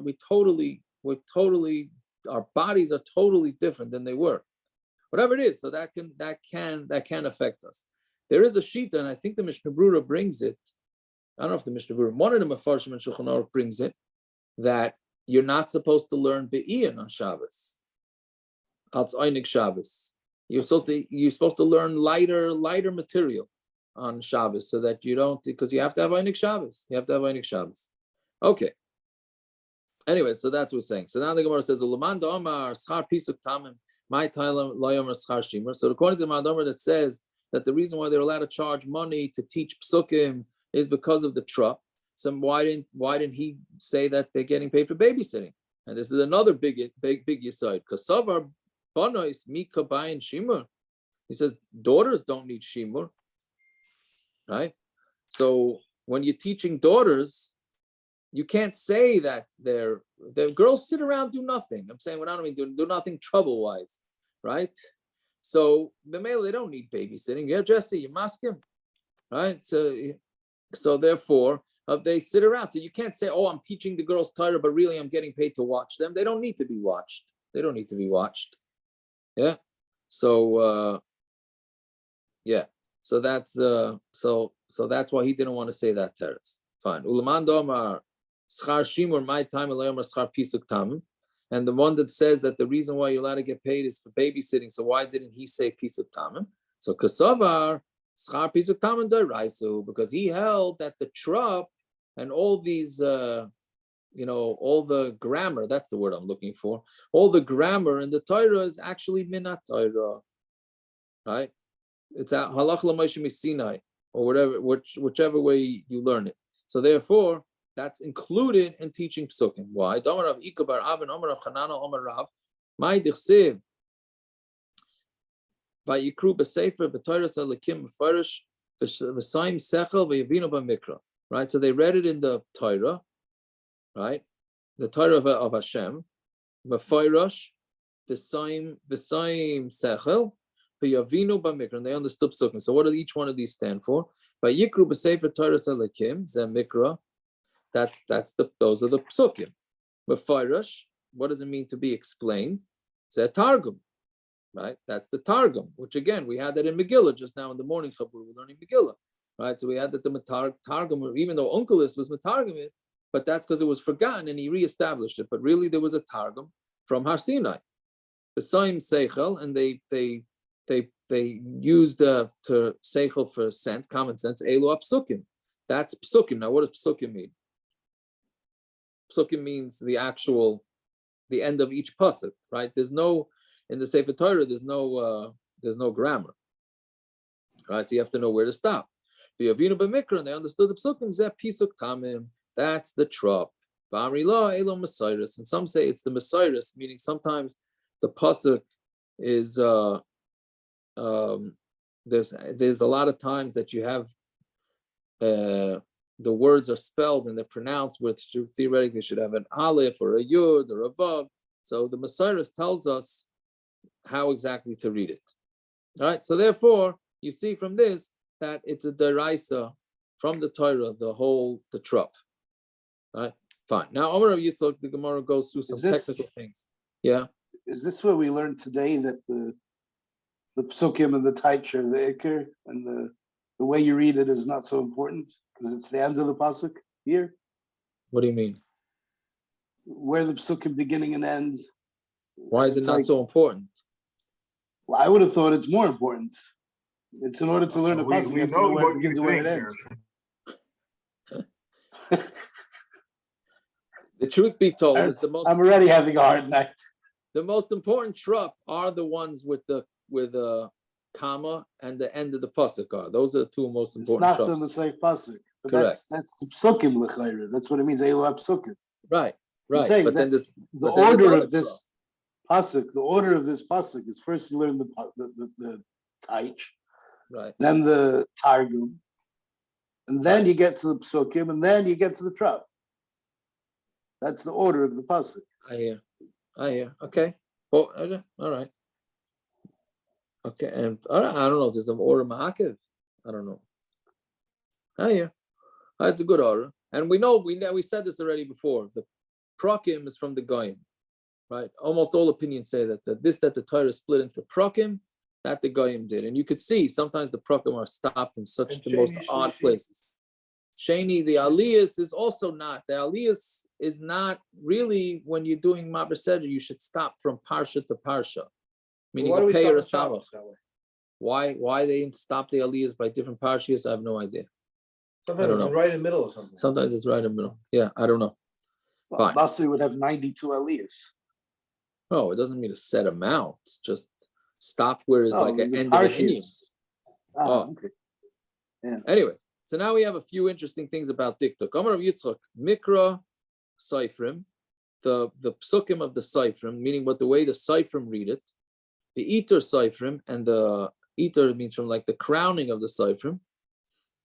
bodies are totally different than they were. Whatever it is, so that can affect us. There is a shita, and I think the Mishnah Brura brings it, I don't know if the Mishnah Berurah, one of the Mefarshim and Shulchan Aruch brings it, that you're not supposed to learn Be'iyan on Shabbos. Als Einig Shabbos. You're supposed to learn lighter material on Shabbos so that you don't, because you have to have Einig Shabbos. You have to have Einig Shabbos. Okay. Anyway, so that's what we're saying. So now the Gemara says, Ulaman Omar Schar Pisuk Tamim, my Tailam Loyomer Schar Shimer. So according to the Mandomer that says that the reason why they're allowed to charge money to teach Psukim is because of the trop. So why didn't he say that they're getting paid for babysitting? And this is another big aside. Kasavar Banois Mika Bayin Shimur. He says daughters don't need Shimur. Right? So when you're teaching daughters, you can't say that the girls sit around, do nothing. I'm saying, when I don't mean do nothing trouble-wise, right? So the male, they don't need babysitting. Yeah, Jesse, you must him, right? So therefore, they sit around. So you can't say, oh, I'm teaching the girls Torah, but really I'm getting paid to watch them. They don't need to be watched. They don't need to be watched. Yeah. So yeah. So that's so that's why he didn't want to say that teretz. Fine. Ulaman domar schar shimur my time alayom schar pisuk tam, and the one that says that the reason why you're allowed to get paid is for babysitting. So why didn't he say pisuk tam? So kasavar schar pisuk tam and deraisu, because he held that the trop and all these all the grammar, that's the word I'm looking for, all the grammar in the Torah is actually minat Torah, right? It's at halach l'moshe Sinai, or whatever, whichever way you learn it. So therefore, that's included in teaching psukim. Why? Damar Rav Ika bar Avin Omer Rav Chanana Omer Rav Mai Dichsev Vayikru b'Sefer b'Torah Salakim b'Farish v'Saim Sechel v'Yavinu b'Mikra. Right. So they read it in the Torah, right? The Torah of Hashem, b'Farish v'Saim Sechel. And they understood psukim. So what do each one of these stand for? By Yikru b'Sefer Torah Salakim Zem Mikra. Those are the psukim. B'Farish, what does it mean to be explained? It's a targum, right? That's the targum, which again we had that in Megillah just now in the morning. We were learning Megillah, right? So we had that the targum, even though Unkelis was matargum it, but that's because it was forgotten and he reestablished it. But really, there was a targum from Har Sinai, B'Saim Seichel, and they used to seichel for sense, common sense. Elu psukim. That's psukim. Now, what does psukim mean? Psukim means the end of each pasuk, right? There's no, in the Sefer Torah, there's no grammar, right? So you have to know where to stop. The Yavinu b'Mikra, and they understood the psukim. Zeh pisuk tamim. That's the trop. V'amri la elo Mesiris, and some say it's the Mesiris, meaning sometimes the pasuk is there's a lot of times that you have the words are spelled and they're pronounced, which theoretically should have an aleph or a yud or a vav. So the Mesiris tells us how exactly to read it. All right. So therefore, you see from this that it's a deraisa from the Torah, the trop. All right. Fine. Now, Omer of Yitzchak, the Gemara goes through some technical things. Yeah. Is this where we learned today that the psukim and the taich are the ikr, and the way you read it is not so important because it's the end of the pasuk here? What do you mean? Where the psukim beginning and end. Why is it not so important? Well, I would have thought it's more important. It's in order to learn the pasuk. We know what you think. The truth be told, is the most. I'm already having a hard night. The most important trop are the ones with the comma and the end of the pasuk are. Those are the two most important. It's not in the same pasuk. But correct. That's the psukim l'chayre. That's what it means. Elu psukim. Right. But then this, the order of this pasuk. The order of this pasuk is first you learn the taich, right? Then the targum, and then you get to the psukim, and then you get to the trop. That's the order of the pasuk. I hear. Okay. Well, all right. Okay, and I don't know if there's an order ma'akev. I don't know. I hear. That's a good order, and we said this already before. The prokim is from the goyim, right? Almost all opinions say that the Torah split into prokim, that the goyim did, and you could see sometimes the prokim are stopped in such the most odd places. Shani, the aliyas is also not. The aliyas is not really when you're doing maber seder. You should stop from parsha to parsha, meaning Why do of we pay stop or on Shabbos samach. that way? Why they didn't stop the aliyas by different parshas? I have no idea. Sometimes it's know. right in the middle or something. Sometimes it's right in the middle. Yeah, I don't know. Well, Fine. Basri would have 92 aliyahs. No, it doesn't mean a set amount. Just stop where it's like an the end of an inyan. parshas. Oh, okay. Yeah. Anyways, so now we have a few interesting things about diktuk. Amar of Yitzchak, Mikra Seifrim, the psukim of the Seifrim, meaning what the way the Seifrim read it, the Iter Seifrim, and the Iter means from like the crowning of the Seifrim,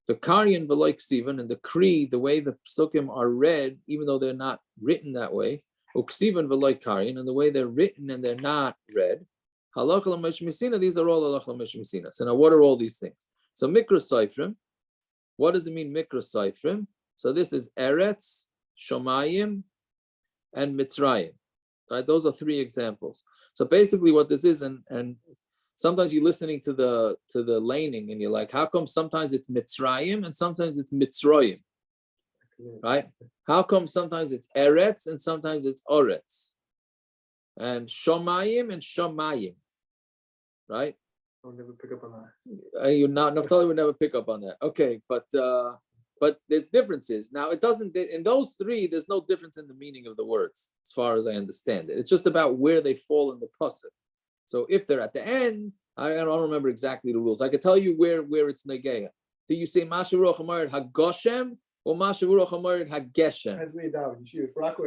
the Karyan Veloik Sivan, and the Kri, the way the psukim are read, even though they're not written that way, Uksivan Veloik Karyan, and the way they're written and they're not read. Halach l'mishna, these are all halach l'mishna. So now what are all these things? So Mikra Seifrim, what does it mean Mikra Seifrim? So this is Eretz, Shomayim, and Mitzrayim. Right? Those are three examples. So basically what this is, and sometimes you're listening to the laning and you're like, how come sometimes it's Mitzrayim and sometimes it's Mitzrayim? Right? How come sometimes it's Eretz and sometimes it's Oretz? And Shomayim and Shomayim. Right? I'll never pick up on that. You're not Naftali would never pick up on that. Okay, but there's differences. Now it doesn't in those three, there's no difference in the meaning of the words, as far as I understand it. It's just about where they fall in the pasuk. So if they're at the end, I don't remember exactly the rules. I can tell you where it's negeya. Do you say Mashavuch Amarid Hagoshem or Mashavuch Amarid Hageshem? Depends where you're down.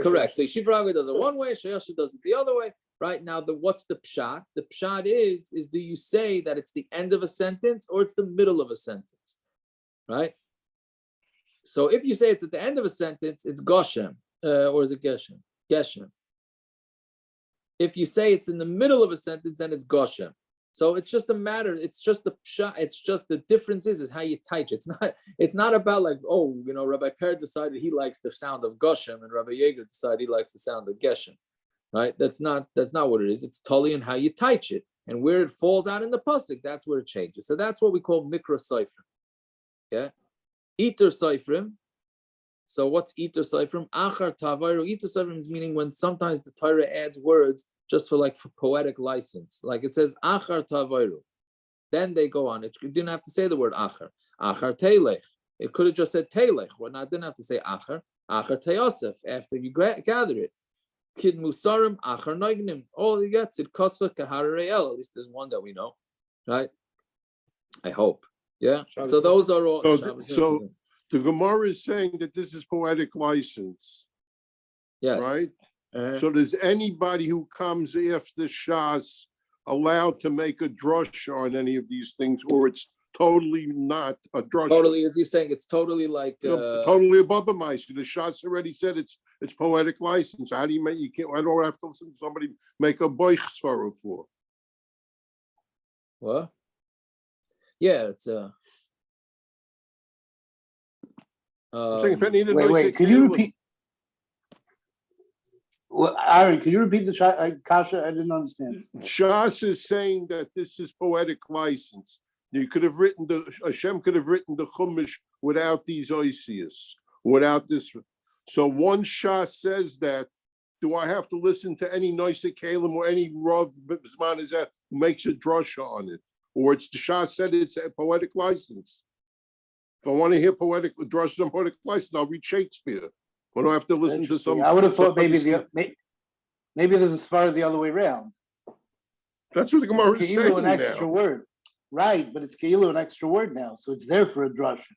Correct. So Yeshiva Raga does it one way, Shayashu does it the other way. Right now, what's the pshat? The pshat is do you say that it's the end of a sentence or it's the middle of a sentence? Right? So if you say it's at the end of a sentence, it's Goshem, or is it Geshem? Geshem. If you say it's in the middle of a sentence, then it's Goshem. So it's just a matter. It's just the pshat. It's just the difference is how you teach. It's not about like, oh, Rabbi Per decided he likes the sound of Goshem, and Rabbi Yeager decided he likes the sound of Geshem. Right? That's not what it is. It's totally in how you teach it and where it falls out in the pasuk. That's where it changes. So that's what we call mikra seifrim. Yeah, iter seifrim. So what's iter seifrim? Achar tavayru. Iter seifrim is meaning when sometimes the Torah adds words just for poetic license. Like it says achar tavayru. Then they go on. It didn't have to say the word achar. Achar teilech. It could have just said teilech. Well, now it didn't have to say achar. Achar teyosef. After you gather it. Kid musarim achar noignim. All you get it kosva kaharayel. At least there's one that we know, right? I hope. Yeah. So those are all. So the Gemara is saying that this is poetic license. Yes. Right. So does anybody who comes after Shas allowed to make a drush on any of these things, or it's totally not a drush? Totally, if you're saying it's totally like totally above a mice. The Shas already said it's poetic license. How do you make? You can't. I don't have to listen to somebody make a boich svara for. What? Yeah, it's I'm saying if any wait, could you repeat? Well, Aaron, can you repeat the kasha? I didn't understand. Shas is saying that this is poetic license. You could have written Hashem could have written the Chumash without these oisias, without this. So one Shas says that. Do I have to listen to any Noisei Kalim or any Rav Bisman is that makes a drasha on it, or it's the Shas said it's a poetic license? If I want to hear poetic drashas on poetic license, I'll read Shakespeare. I don't have to listen to some. I would have thought maybe this is far the other way around. That's what the Gemara is saying an extra word, right? But it's keilu an extra word now, so it's there for a drasha.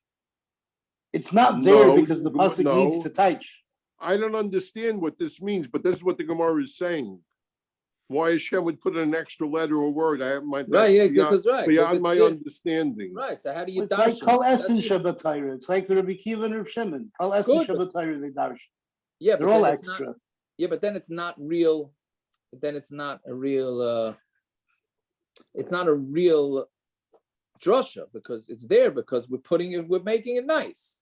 It's not there because the pasuk needs to touch. I don't understand what this means, but this is what the Gemara is saying. Why Hashem would put in an extra letter or word? I have my right, yeah, because beyond my understanding. Right. So how do you? It's like kol essen Shabbat Torah. It's like the Rabbi Kiva and Rav Shimon. Kol essen Shabbat Torah they darshan. Yeah, they're all extra. But then it's not real. Then it's not a real. It's not a real drasha because it's there because we're making it nice.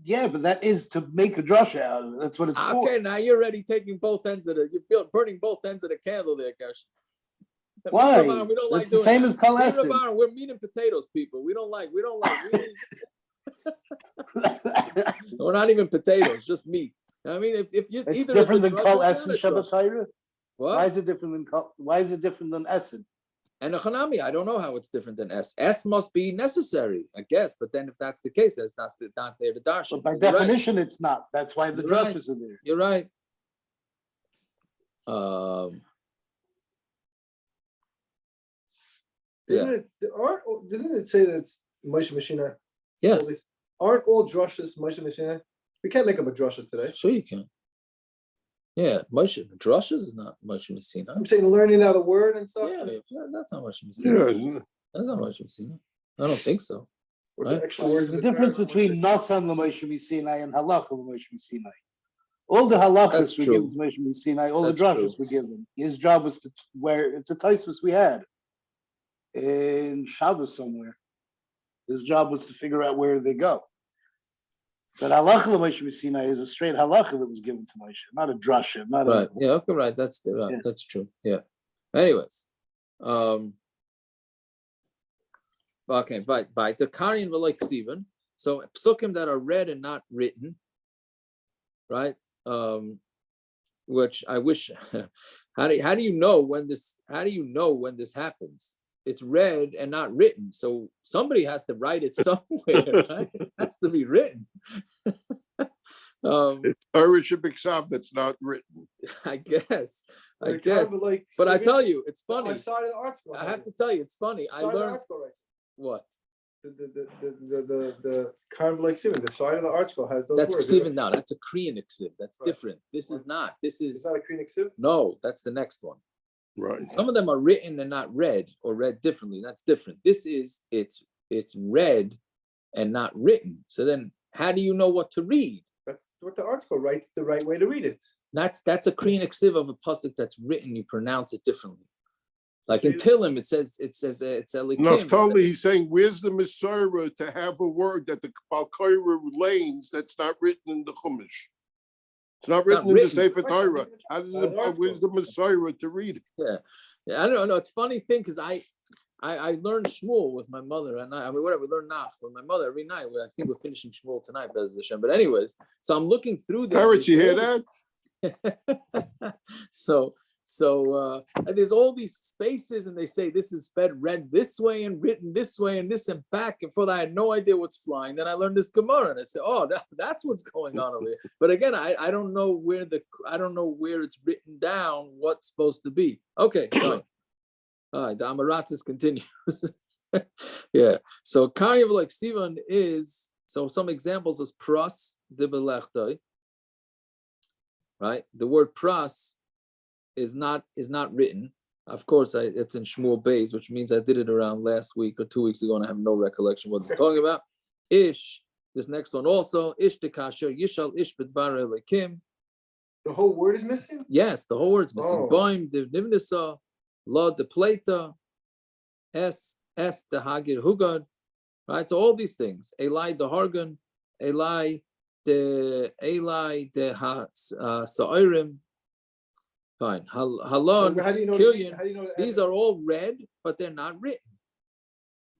Yeah, but that is to make a drasha out of it. That's what it's for. Okay, now you're already taking both ends of you're burning both ends of the candle there, Gersh. Why? We don't like It's the doing same that. as Kol Me, Esed. Rabban, we're meat and potatoes people. We don't like. We're not even potatoes, just meat. I mean, if you It's either different it's a than Kol drush, it's Esed not a Shabbat drush. Torah. What? Why is it different than Why is it different than Esed? And a Hanami, I don't know how it's different than S. S must be necessary, I guess. But then if that's the case, that's not there to darshan. But by So you're right. definition, it's not. That's why the You're right. drushes are there. You're right. Yeah. Doesn't it say that it's Moshe Mishna? Yes. Aren't all drushes Moshe Mishna? We can't make up a drusha today. Sure you can. Yeah, Moshe drushes is not Moshe Messina. I'm saying learning out a word and stuff. Yeah, that's not Moshe Messina. Yeah. That's not Moshe Messina. I don't think so. Or Right? the extra words. There's a difference between Nasan L'Moshe Sinai and Halacha L'Moshe Sinai. All the halachas That's were true. given to Moshe Sinai. All That's the drushes true. were given. His job was to where it's a taisus we had in Shabbos somewhere. His job was to figure out where they go. But halacha L'Moshe Sinai is a straight halacha that was given to Moshe, not a drasha, not Right. a. Yeah, okay, right. That's Yeah. that's true. Yeah. Anyways. Okay, right. The Karian v'loy ksivan. So psukim that are read and not written, right? Which I wish. How do you know when this? How do you know when this happens? It's read and not written. So somebody has to write it somewhere. Right? It has to be written. It's Torah Shabbat that's not written. I guess. Like, But I tell you, it's funny. I started the art school. I have to tell you, it's funny. I learned what? The kind of like Simon, the side of the art school has those That's words. ksivan now. That's a Korean ksiv. That's Right. different. This is not. This It's is not a Korean ksiv? no. That's the next one. Right. Some of them are written and not read, or read differently. That's different. This is it's read and not written. So then, how do you know what to read? That's what the art school writes the right way to read it. That's a Korean ksiv of a pasuk that's written. You pronounce it differently. Like in Tillim, it says it's elikim. Naftali, he's saying, where's the Messiah to have a word that the Balkaira lanes that's not written in the Chumash? It's not written in the Sefer Torah. How does it? Where's the Messiah to read it? Yeah. I don't know. It's a funny thing because I learned Shmuel with my mother, and I mean whatever, we learn Nach with my mother every night. I think we're finishing Shmuel tonight, Bez Hashem. But anyways, so I'm looking through there. Parrots, you hear that? So and there's all these spaces, and they say this is read this way and written this way and this and back. And for that, I had no idea what's flying. Then I learned this Gemara, and I said, "Oh, that's what's going on over here." But again, I don't know where it's written down what's supposed to be. Okay, fine. All right, the Amaratzis continues. Yeah. So Karyav like Sivan is some examples is pras dibelechtoi. Right, the word pras is not written. Of course, it's in Shmuel Beis, which means I did it around last week or 2 weeks ago, and I have no recollection what it's talking about. Ish, this next one also. Ish dekasher yishal ish bedvar elikim. The whole word is missing? Yes, the whole word's missing. Boim de nivnisa, la de plata, es de hagir hugad. Right, so all these things. Eli de hargan, Eli de ha sa'irim. Fine. Halon, So how do you know Killian, how do you know these are all read, but they're not written.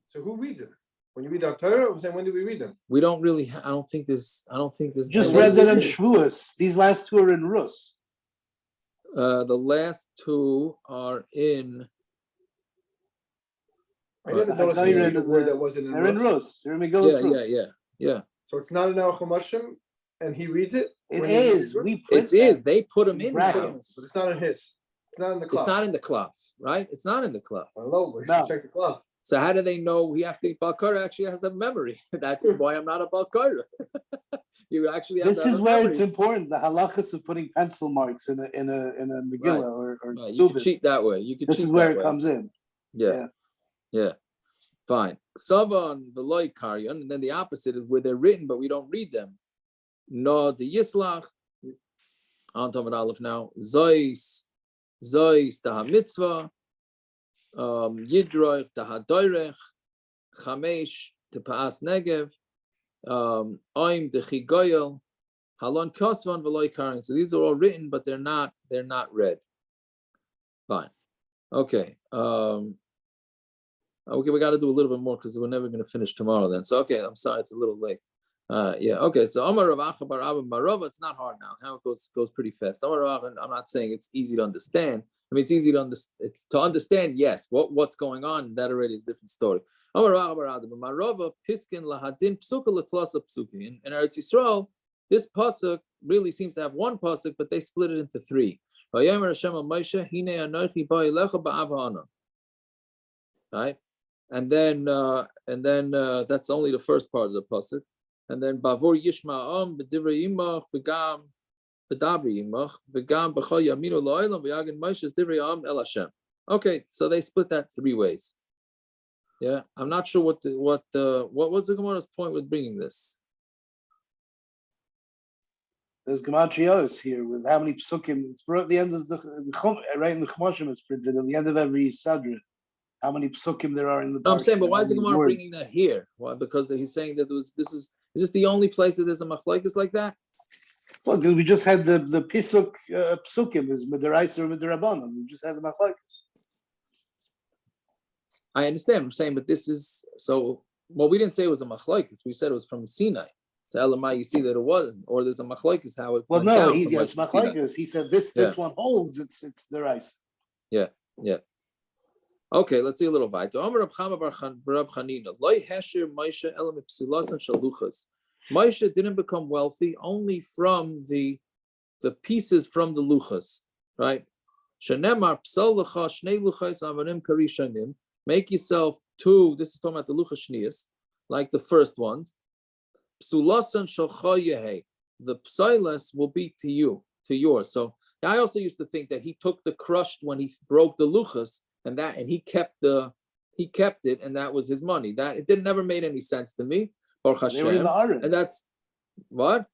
So who reads it? When you read Daf Torah, I'm saying when do we read them? We don't really. I don't think this. Just read that in Shavuos. These last two are in Rus. The last two are in. I never noticed a word that wasn't in They're Rus. in Rus. They're in Megillus Rus. Yeah. So it's not in our Chumashim, and he reads it. It is. They put them in, but it's not in his. It's not in the cloth. It's not in the cloth, right? It's not in the cloth. I don't know. We should check the cloth. So how do they know? We have to. Balkara actually has a memory. That's why I'm not a Balkara. You actually have. This is where it's important. The halachas of putting pencil marks in a Megillah or you can cheat that way. This is where it comes in. Yeah. Fine. Savan v'loy karyan, and then the opposite is where they're written, but we don't read them. No, the Yislach, on Talmud Aleph now, Zois Taha Mitzvah, Yidroich Taha Doirech, Chamesh Tepaas Negev, Oim Dechi Goyel, Halon Kosvan V'loy Karin. So these are all written, but they're not read. Fine. Okay. Okay, we got to do a little bit more because we're never going to finish tomorrow then. So, okay, I'm sorry, it's a little late. Yeah, okay. So, Amar Rav Acha bar Abba Marova, it's not hard now. How it goes pretty fast. Amar Rav Acha, I'm not saying it's easy to understand. I mean, it's easy to understand. It's to understand, yes. What's going on? That already is a different story. Amar Rav Acha bar Abba Marova piskin lahadin psuka letlasa psuki. In Eretz Yisrael, this pasuk really seems to have one pasuk, but they split it into three. Vayomer Hashem al Moshe, hine anochi ba'elecha ba'avana. Right, and then that's only the first part of the pasuk. And then Bavur Yishma'am b'divrei imach v'gam b'dabri imach v'gam b'chol yaminu lo'elam v'yagin Moshe divrei am el Hashem. Okay, so they split that three ways. Yeah, I'm not sure what was the Gemara's point with bringing this. There's gematrios here with how many psukim. It's at the end of the right in the Chumashim. It's printed at the end of every sadra. How many psukim there are in the. No, I'm saying, but why is the Gemara bringing that here? Why? Because he's saying that is this the only place that there's a machlokes like that? Well, because we just had the pisuk psukim is midaraisa or midarabanan. We just had the machlokes. I understand. I'm saying, but this is so. Well, we didn't say it was a machlokes. We said it was from Sinai. So Elamai, you see that it wasn't, or there's a machlokes how it. Well, no, yes, machlokes. He said this one holds. It's deraisa. Yeah. Okay, let's see a little bit. Moshe didn't become wealthy only from the pieces from the luchas, right? Make yourself two. This is talking about the luchas shnias, like the first ones. The psilas will be to yours. So I also used to think that he took the crushed when he broke the luchas. And he kept it, and that was his money. That it never made any sense to me. Baruch Hashem. They were in the Aron. And that's what?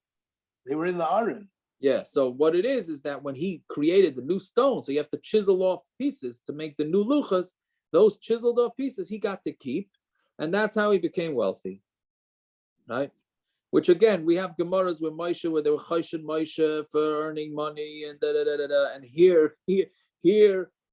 They were in the Aron. Yeah. So what it is that when he created the new stone, so you have to chisel off pieces to make the new luchas, those chiseled off pieces he got to keep, and that's how he became wealthy. Right? Which again, we have Gemaras with Moshe where they were choshen Moshe for earning money and and here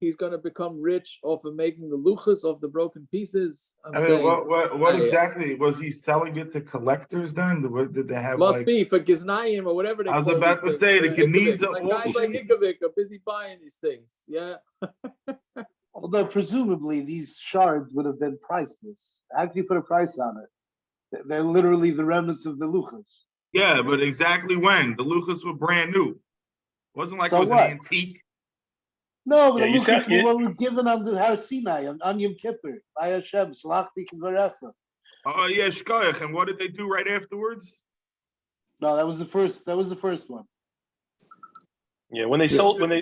he's going to become rich off of making the luchas of the broken pieces. What exactly was he selling it to collectors then? What did they have? Must be for giznayim or whatever they. I was about to say the Geniza. Guys like Ikavik are busy buying these things. Yeah. Although presumably these shards would have been priceless. How can you put a price on it? They're literally the remnants of the luchas. Yeah, but exactly when the luchas were brand new, it wasn't like it was an antique. No, but the luchas were given on the Har Sinai on Yom Kippur by Hashem. Slachti k'varecha. Oh yeah, shkoyach. And what did they do right afterwards? No, that was the first. That was the first one. Yeah, when they sold, when they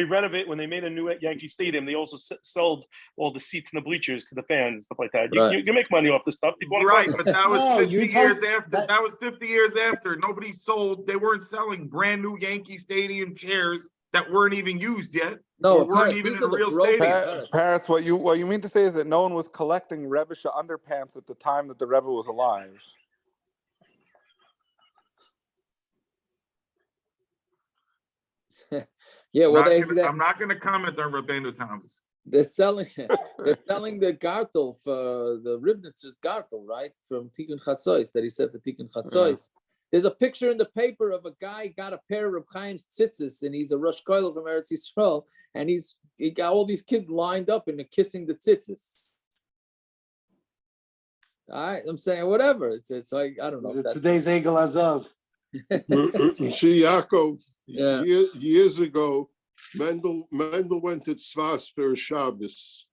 renovate, when they made a new Yankee Stadium, they also sold all the seats and the bleachers to the fans and stuff like that. You can make money off this stuff. Right, but that was 50 years after. That was 50 years after. Nobody sold. They weren't selling brand new Yankee Stadium chairs that weren't even used yet. No, weren't even in a real stadium. Paris, what you mean to say is that no one was collecting Rebbe's underpants at the time that the Rebbe was alive. Yeah, well, I'm not going to comment on Rabbeinu Thomas. They're selling the gartel for the Ribnitzer's gartel, right? From Tikkun Chatzos that he said for Tikkun Chatzos. There's a picture in the paper of a guy got a pair of Chaim's tzitzis, and he's a Rosh Koil from Eretz Yisrael, and he got all these kids lined up and they're kissing the tzitzis. All right, I'm saying whatever. It's like I don't know. It's today's Egel Azov. See, Yaakov, years ago, Mendel went to Tzvas for Shabbos,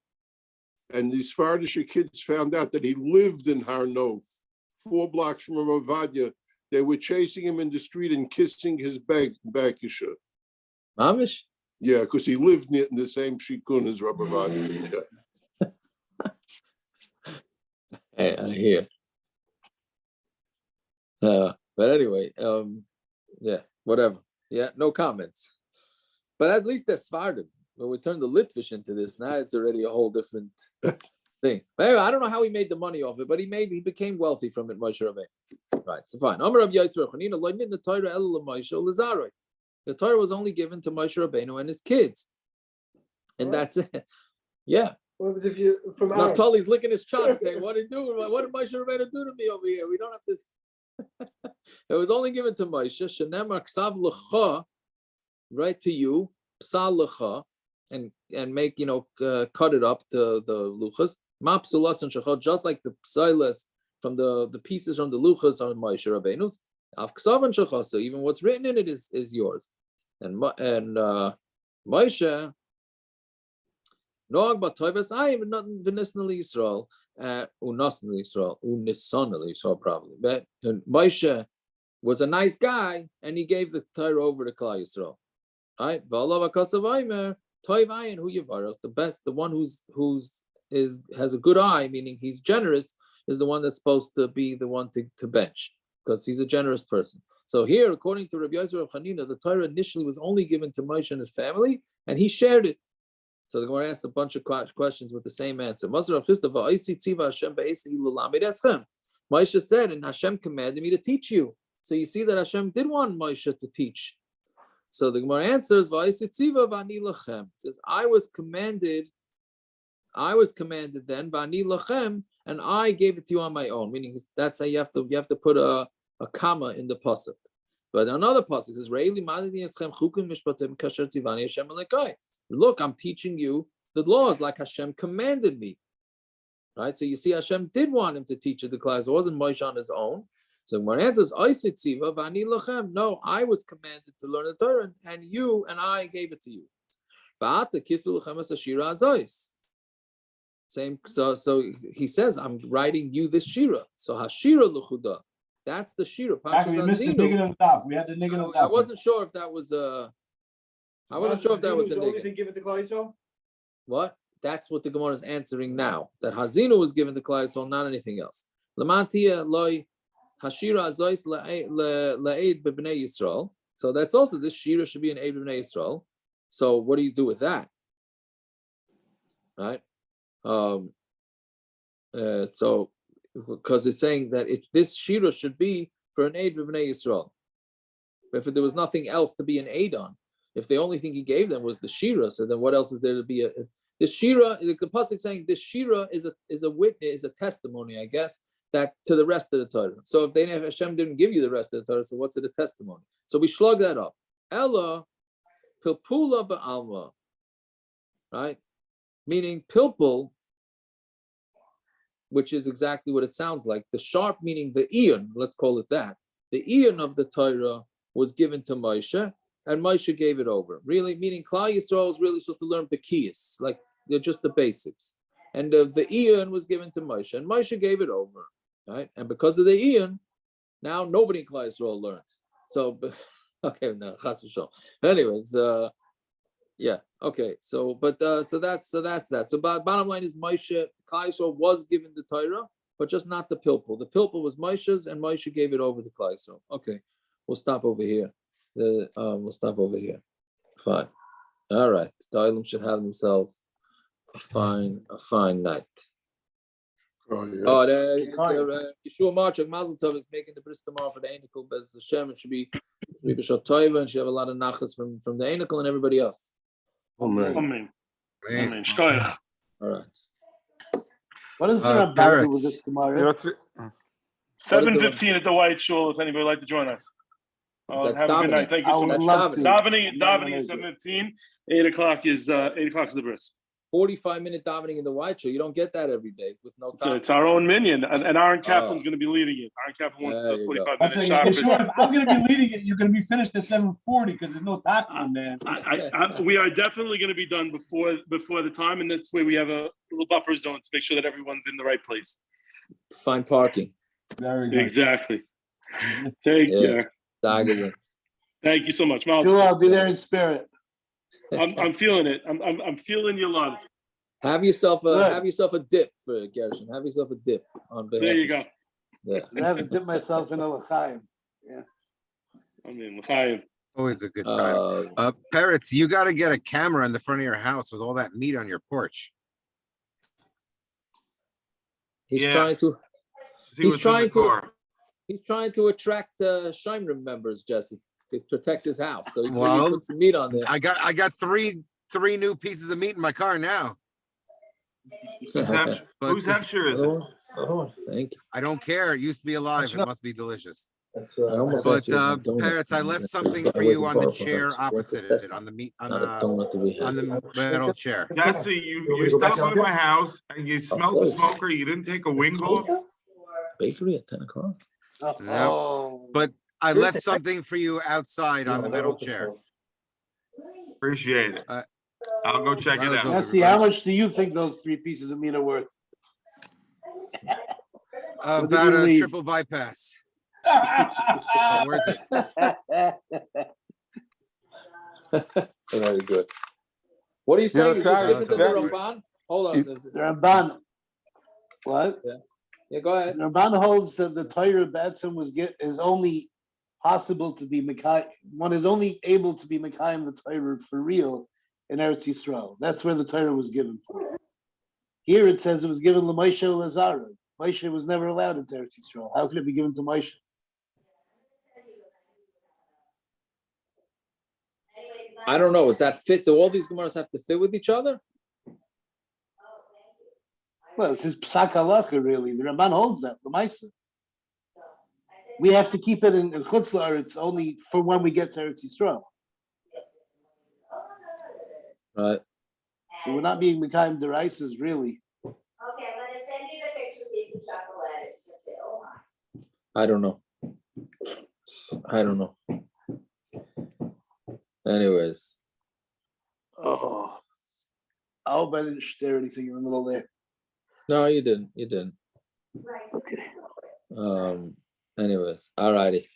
and these Svardish kids found out that he lived in Har Nof, 4 blocks from Ravadia. They were chasing him in the street and kissing his bakisha. Mamish? Yeah, because he lived in the same shikun as Ravadia. Hey, I hear. But anyway, yeah, whatever. Yeah, no comments. But at least they're Svardim. When we turn the Litvish into this, now it's already a whole different thing. But anyway, I don't know how he made the money off it, but he became wealthy from it, Moshe Rabbeinu. Right, so fine. The Torah was only given to Moshe Rabbeinu and his kids. And that's it. Yeah. What happens if you from Aaron? Naftali's licking his chops saying, what are you doing? What did Moshe Rabbeinu do to me over here? We don't have to. It was only given to Moshe. Shenemar ksav lecha, right to you, psal lecha, and make, cut it up to the luchas. Ma psulas and shachot, just like the psilas from the pieces from the luchas on Moshe Rabbeinu's. Av ksav and shachot, so even what's written in it is yours. And Moshe, Noag b'toivas ayim v'nisnali Yisrael, unasnali Yisrael, unisonali Yisrael probably. But Moshe was a nice guy, and he gave the Torah over to Klal Yisrael. Right? V'alav hakasav aymer toiv ayin hu yivarach. The best, the one has a good eye, meaning he's generous, is the one that's supposed to be the one to bench, because he's a generous person. So here, according to Rabbi Yosef Chanina, the Torah initially was only given to Moshe and his family, and he shared it. So the Gemara asked a bunch of questions with the same answer. Moshe said, and Hashem commanded me to teach you. So you see that Hashem did want Moshe to teach. So the Gemara answers, it says, I was commanded then, and I gave it to you on my own. Meaning that's how you have to put a comma in the pasuk. But another pasuk says, look, I'm teaching you the laws like Hashem commanded me. Right? So you see, Hashem did want him to teach it to class. It wasn't Moshe on his own. So when it answers, no, I was commanded to learn the Torah, and you and I gave it to you. Same. So he says, I'm writing you this shira. So hashira luchuda. That's the shira. Actually, we missed the negative daf. We had the negative daf. I wasn't sure if that was I wasn't sure if that was the only thing given to Klal Yisrael. What? That's what the Gemara is answering now. That Hazinu was given to Klal Yisrael, not anything else. Lamantia loy hashira azois la'ed b'bnei Yisrael. So that's also, this shira should be an aid b'bnei Yisrael. So what do you do with that? Right? So because it's saying that this shira should be for an aid b'bnei Yisrael. If there was nothing else to be an aid on, if the only thing he gave them was the shira, so then what else is there to be? The shira, the pasuk saying this shira is a witness, is a testimony, I guess, that to the rest of the Torah. So if Hashem didn't give you the rest of the Torah, so what's it a testimony? So we slug that up. Ella pilpula ba'alma, right? Meaning pilpul, which is exactly what it sounds like. The sharp, meaning the eon, let's call it that. The eon of the Torah was given to Moshe, and Moshe gave it over. Really, meaning Klal Yisrael is really supposed to learn Bekiyas, like they're just the basics. And the eon was given to Moshe, and Moshe gave it over, right? And because of the eon, now nobody in Klal Yisrael learns. So, okay, no, chas v'shalom. Anyways, yeah, okay. So that's that. So bottom line is Moshe, Klal Yisrael was given the Torah, but just not the pilpul. The pilpul was Moshe's, and Moshe gave it over to Klal Yisrael. Okay, we'll stop over here. We'll stop over here. Fine. All right. The Olim should have themselves a fine night. Oh, yeah. Oh, Yeshua Marchak Mazel Tov is making the bris tomorrow for the Einikel Bez Hashem. It should be B'Shot Toiva, and she have a lot of nachas from the Einikel and everybody else. Amen. Amen. Amen. Shkoyach. All right. What is there about with this tomorrow? 7:15 at the White Shul. If anybody would like to join us. That's have a good night. Thank you so much. Davening is 7:15. 8 o'clock is the bris. 45-minute davening in the White Show. You don't get that every day with no time. So it's our own minion, and Aaron Kaplan's going to be leading it. Aaron Kaplan wants the 45-minute Shabbos. If I'm going to be leading it, you're going to be finished at 7:40 because there's no davening, man. We are definitely going to be done before the time, and that's where we have a little buffer zone to make sure that everyone's in the right place. Find parking. Very good. Exactly. Take care. Thank you so much. I'll be there in spirit. I'm feeling it. I'm feeling your love. Have yourself a dip for Gershon. Have yourself a dip on behalf. There you go. Yeah. I haven't dipped myself in a l'chaim. Yeah. I mean, l'chaim. Always a good time. Peretz, you got to get a camera in the front of your house with all that meat on your porch. He's trying to attract Shimrim members, Jesse, to protect his house. So he put some meat on there. I got three new pieces of meat in my car now. But- Whose hefsher is it? Thank you. I don't care. It used to be alive. It must be delicious. I almost But actually had donuts Parrots, I when left I something was for you on the involved with chair that opposite breakfast it, on the meat, Not a donut that we on had. the metal chair. Jesse, you stopped by my house and you smelled the smoker. You didn't take a wing off. Bakery at 10 o'clock. No, but I left something for you outside on the metal chair. Appreciate it. I'll go check it out. Jesse, how much do you think those 3 pieces of meat are worth? When did About you a leave? triple bypass. Not worth it. Very good. What are you saying? Is this Travis, different than the Ramban? Hold on. The Ramban. What? Yeah, go ahead. The Ramban holds that the Torah Batson is only possible to be Mekai. One is only able to be Mekayim the Torah for real in Eretz Yisrael. That's where the Torah was given. Here it says it was given to Moshe Lazara. Moshe was never allowed into Eretz Yisrael. How could it be given to Moshe? I don't know. Is that fit? Do all these Gemaras have to fit with each other? Well, it's his psak halacha, really. The Ramban holds that. The Maisa. We have to keep it in Chutz La'aretz only for when we get to Eretz Yisrael. Right. We're not being Mekayim Deraises, really. Okay, I'm gonna send you the pictures so you can chuckle at it. Just say, oh my. I don't know. I don't know. Anyways. Oh, I hope I didn't stare anything in the middle there. No, you didn't. You didn't. Okay. Anyways. All righty.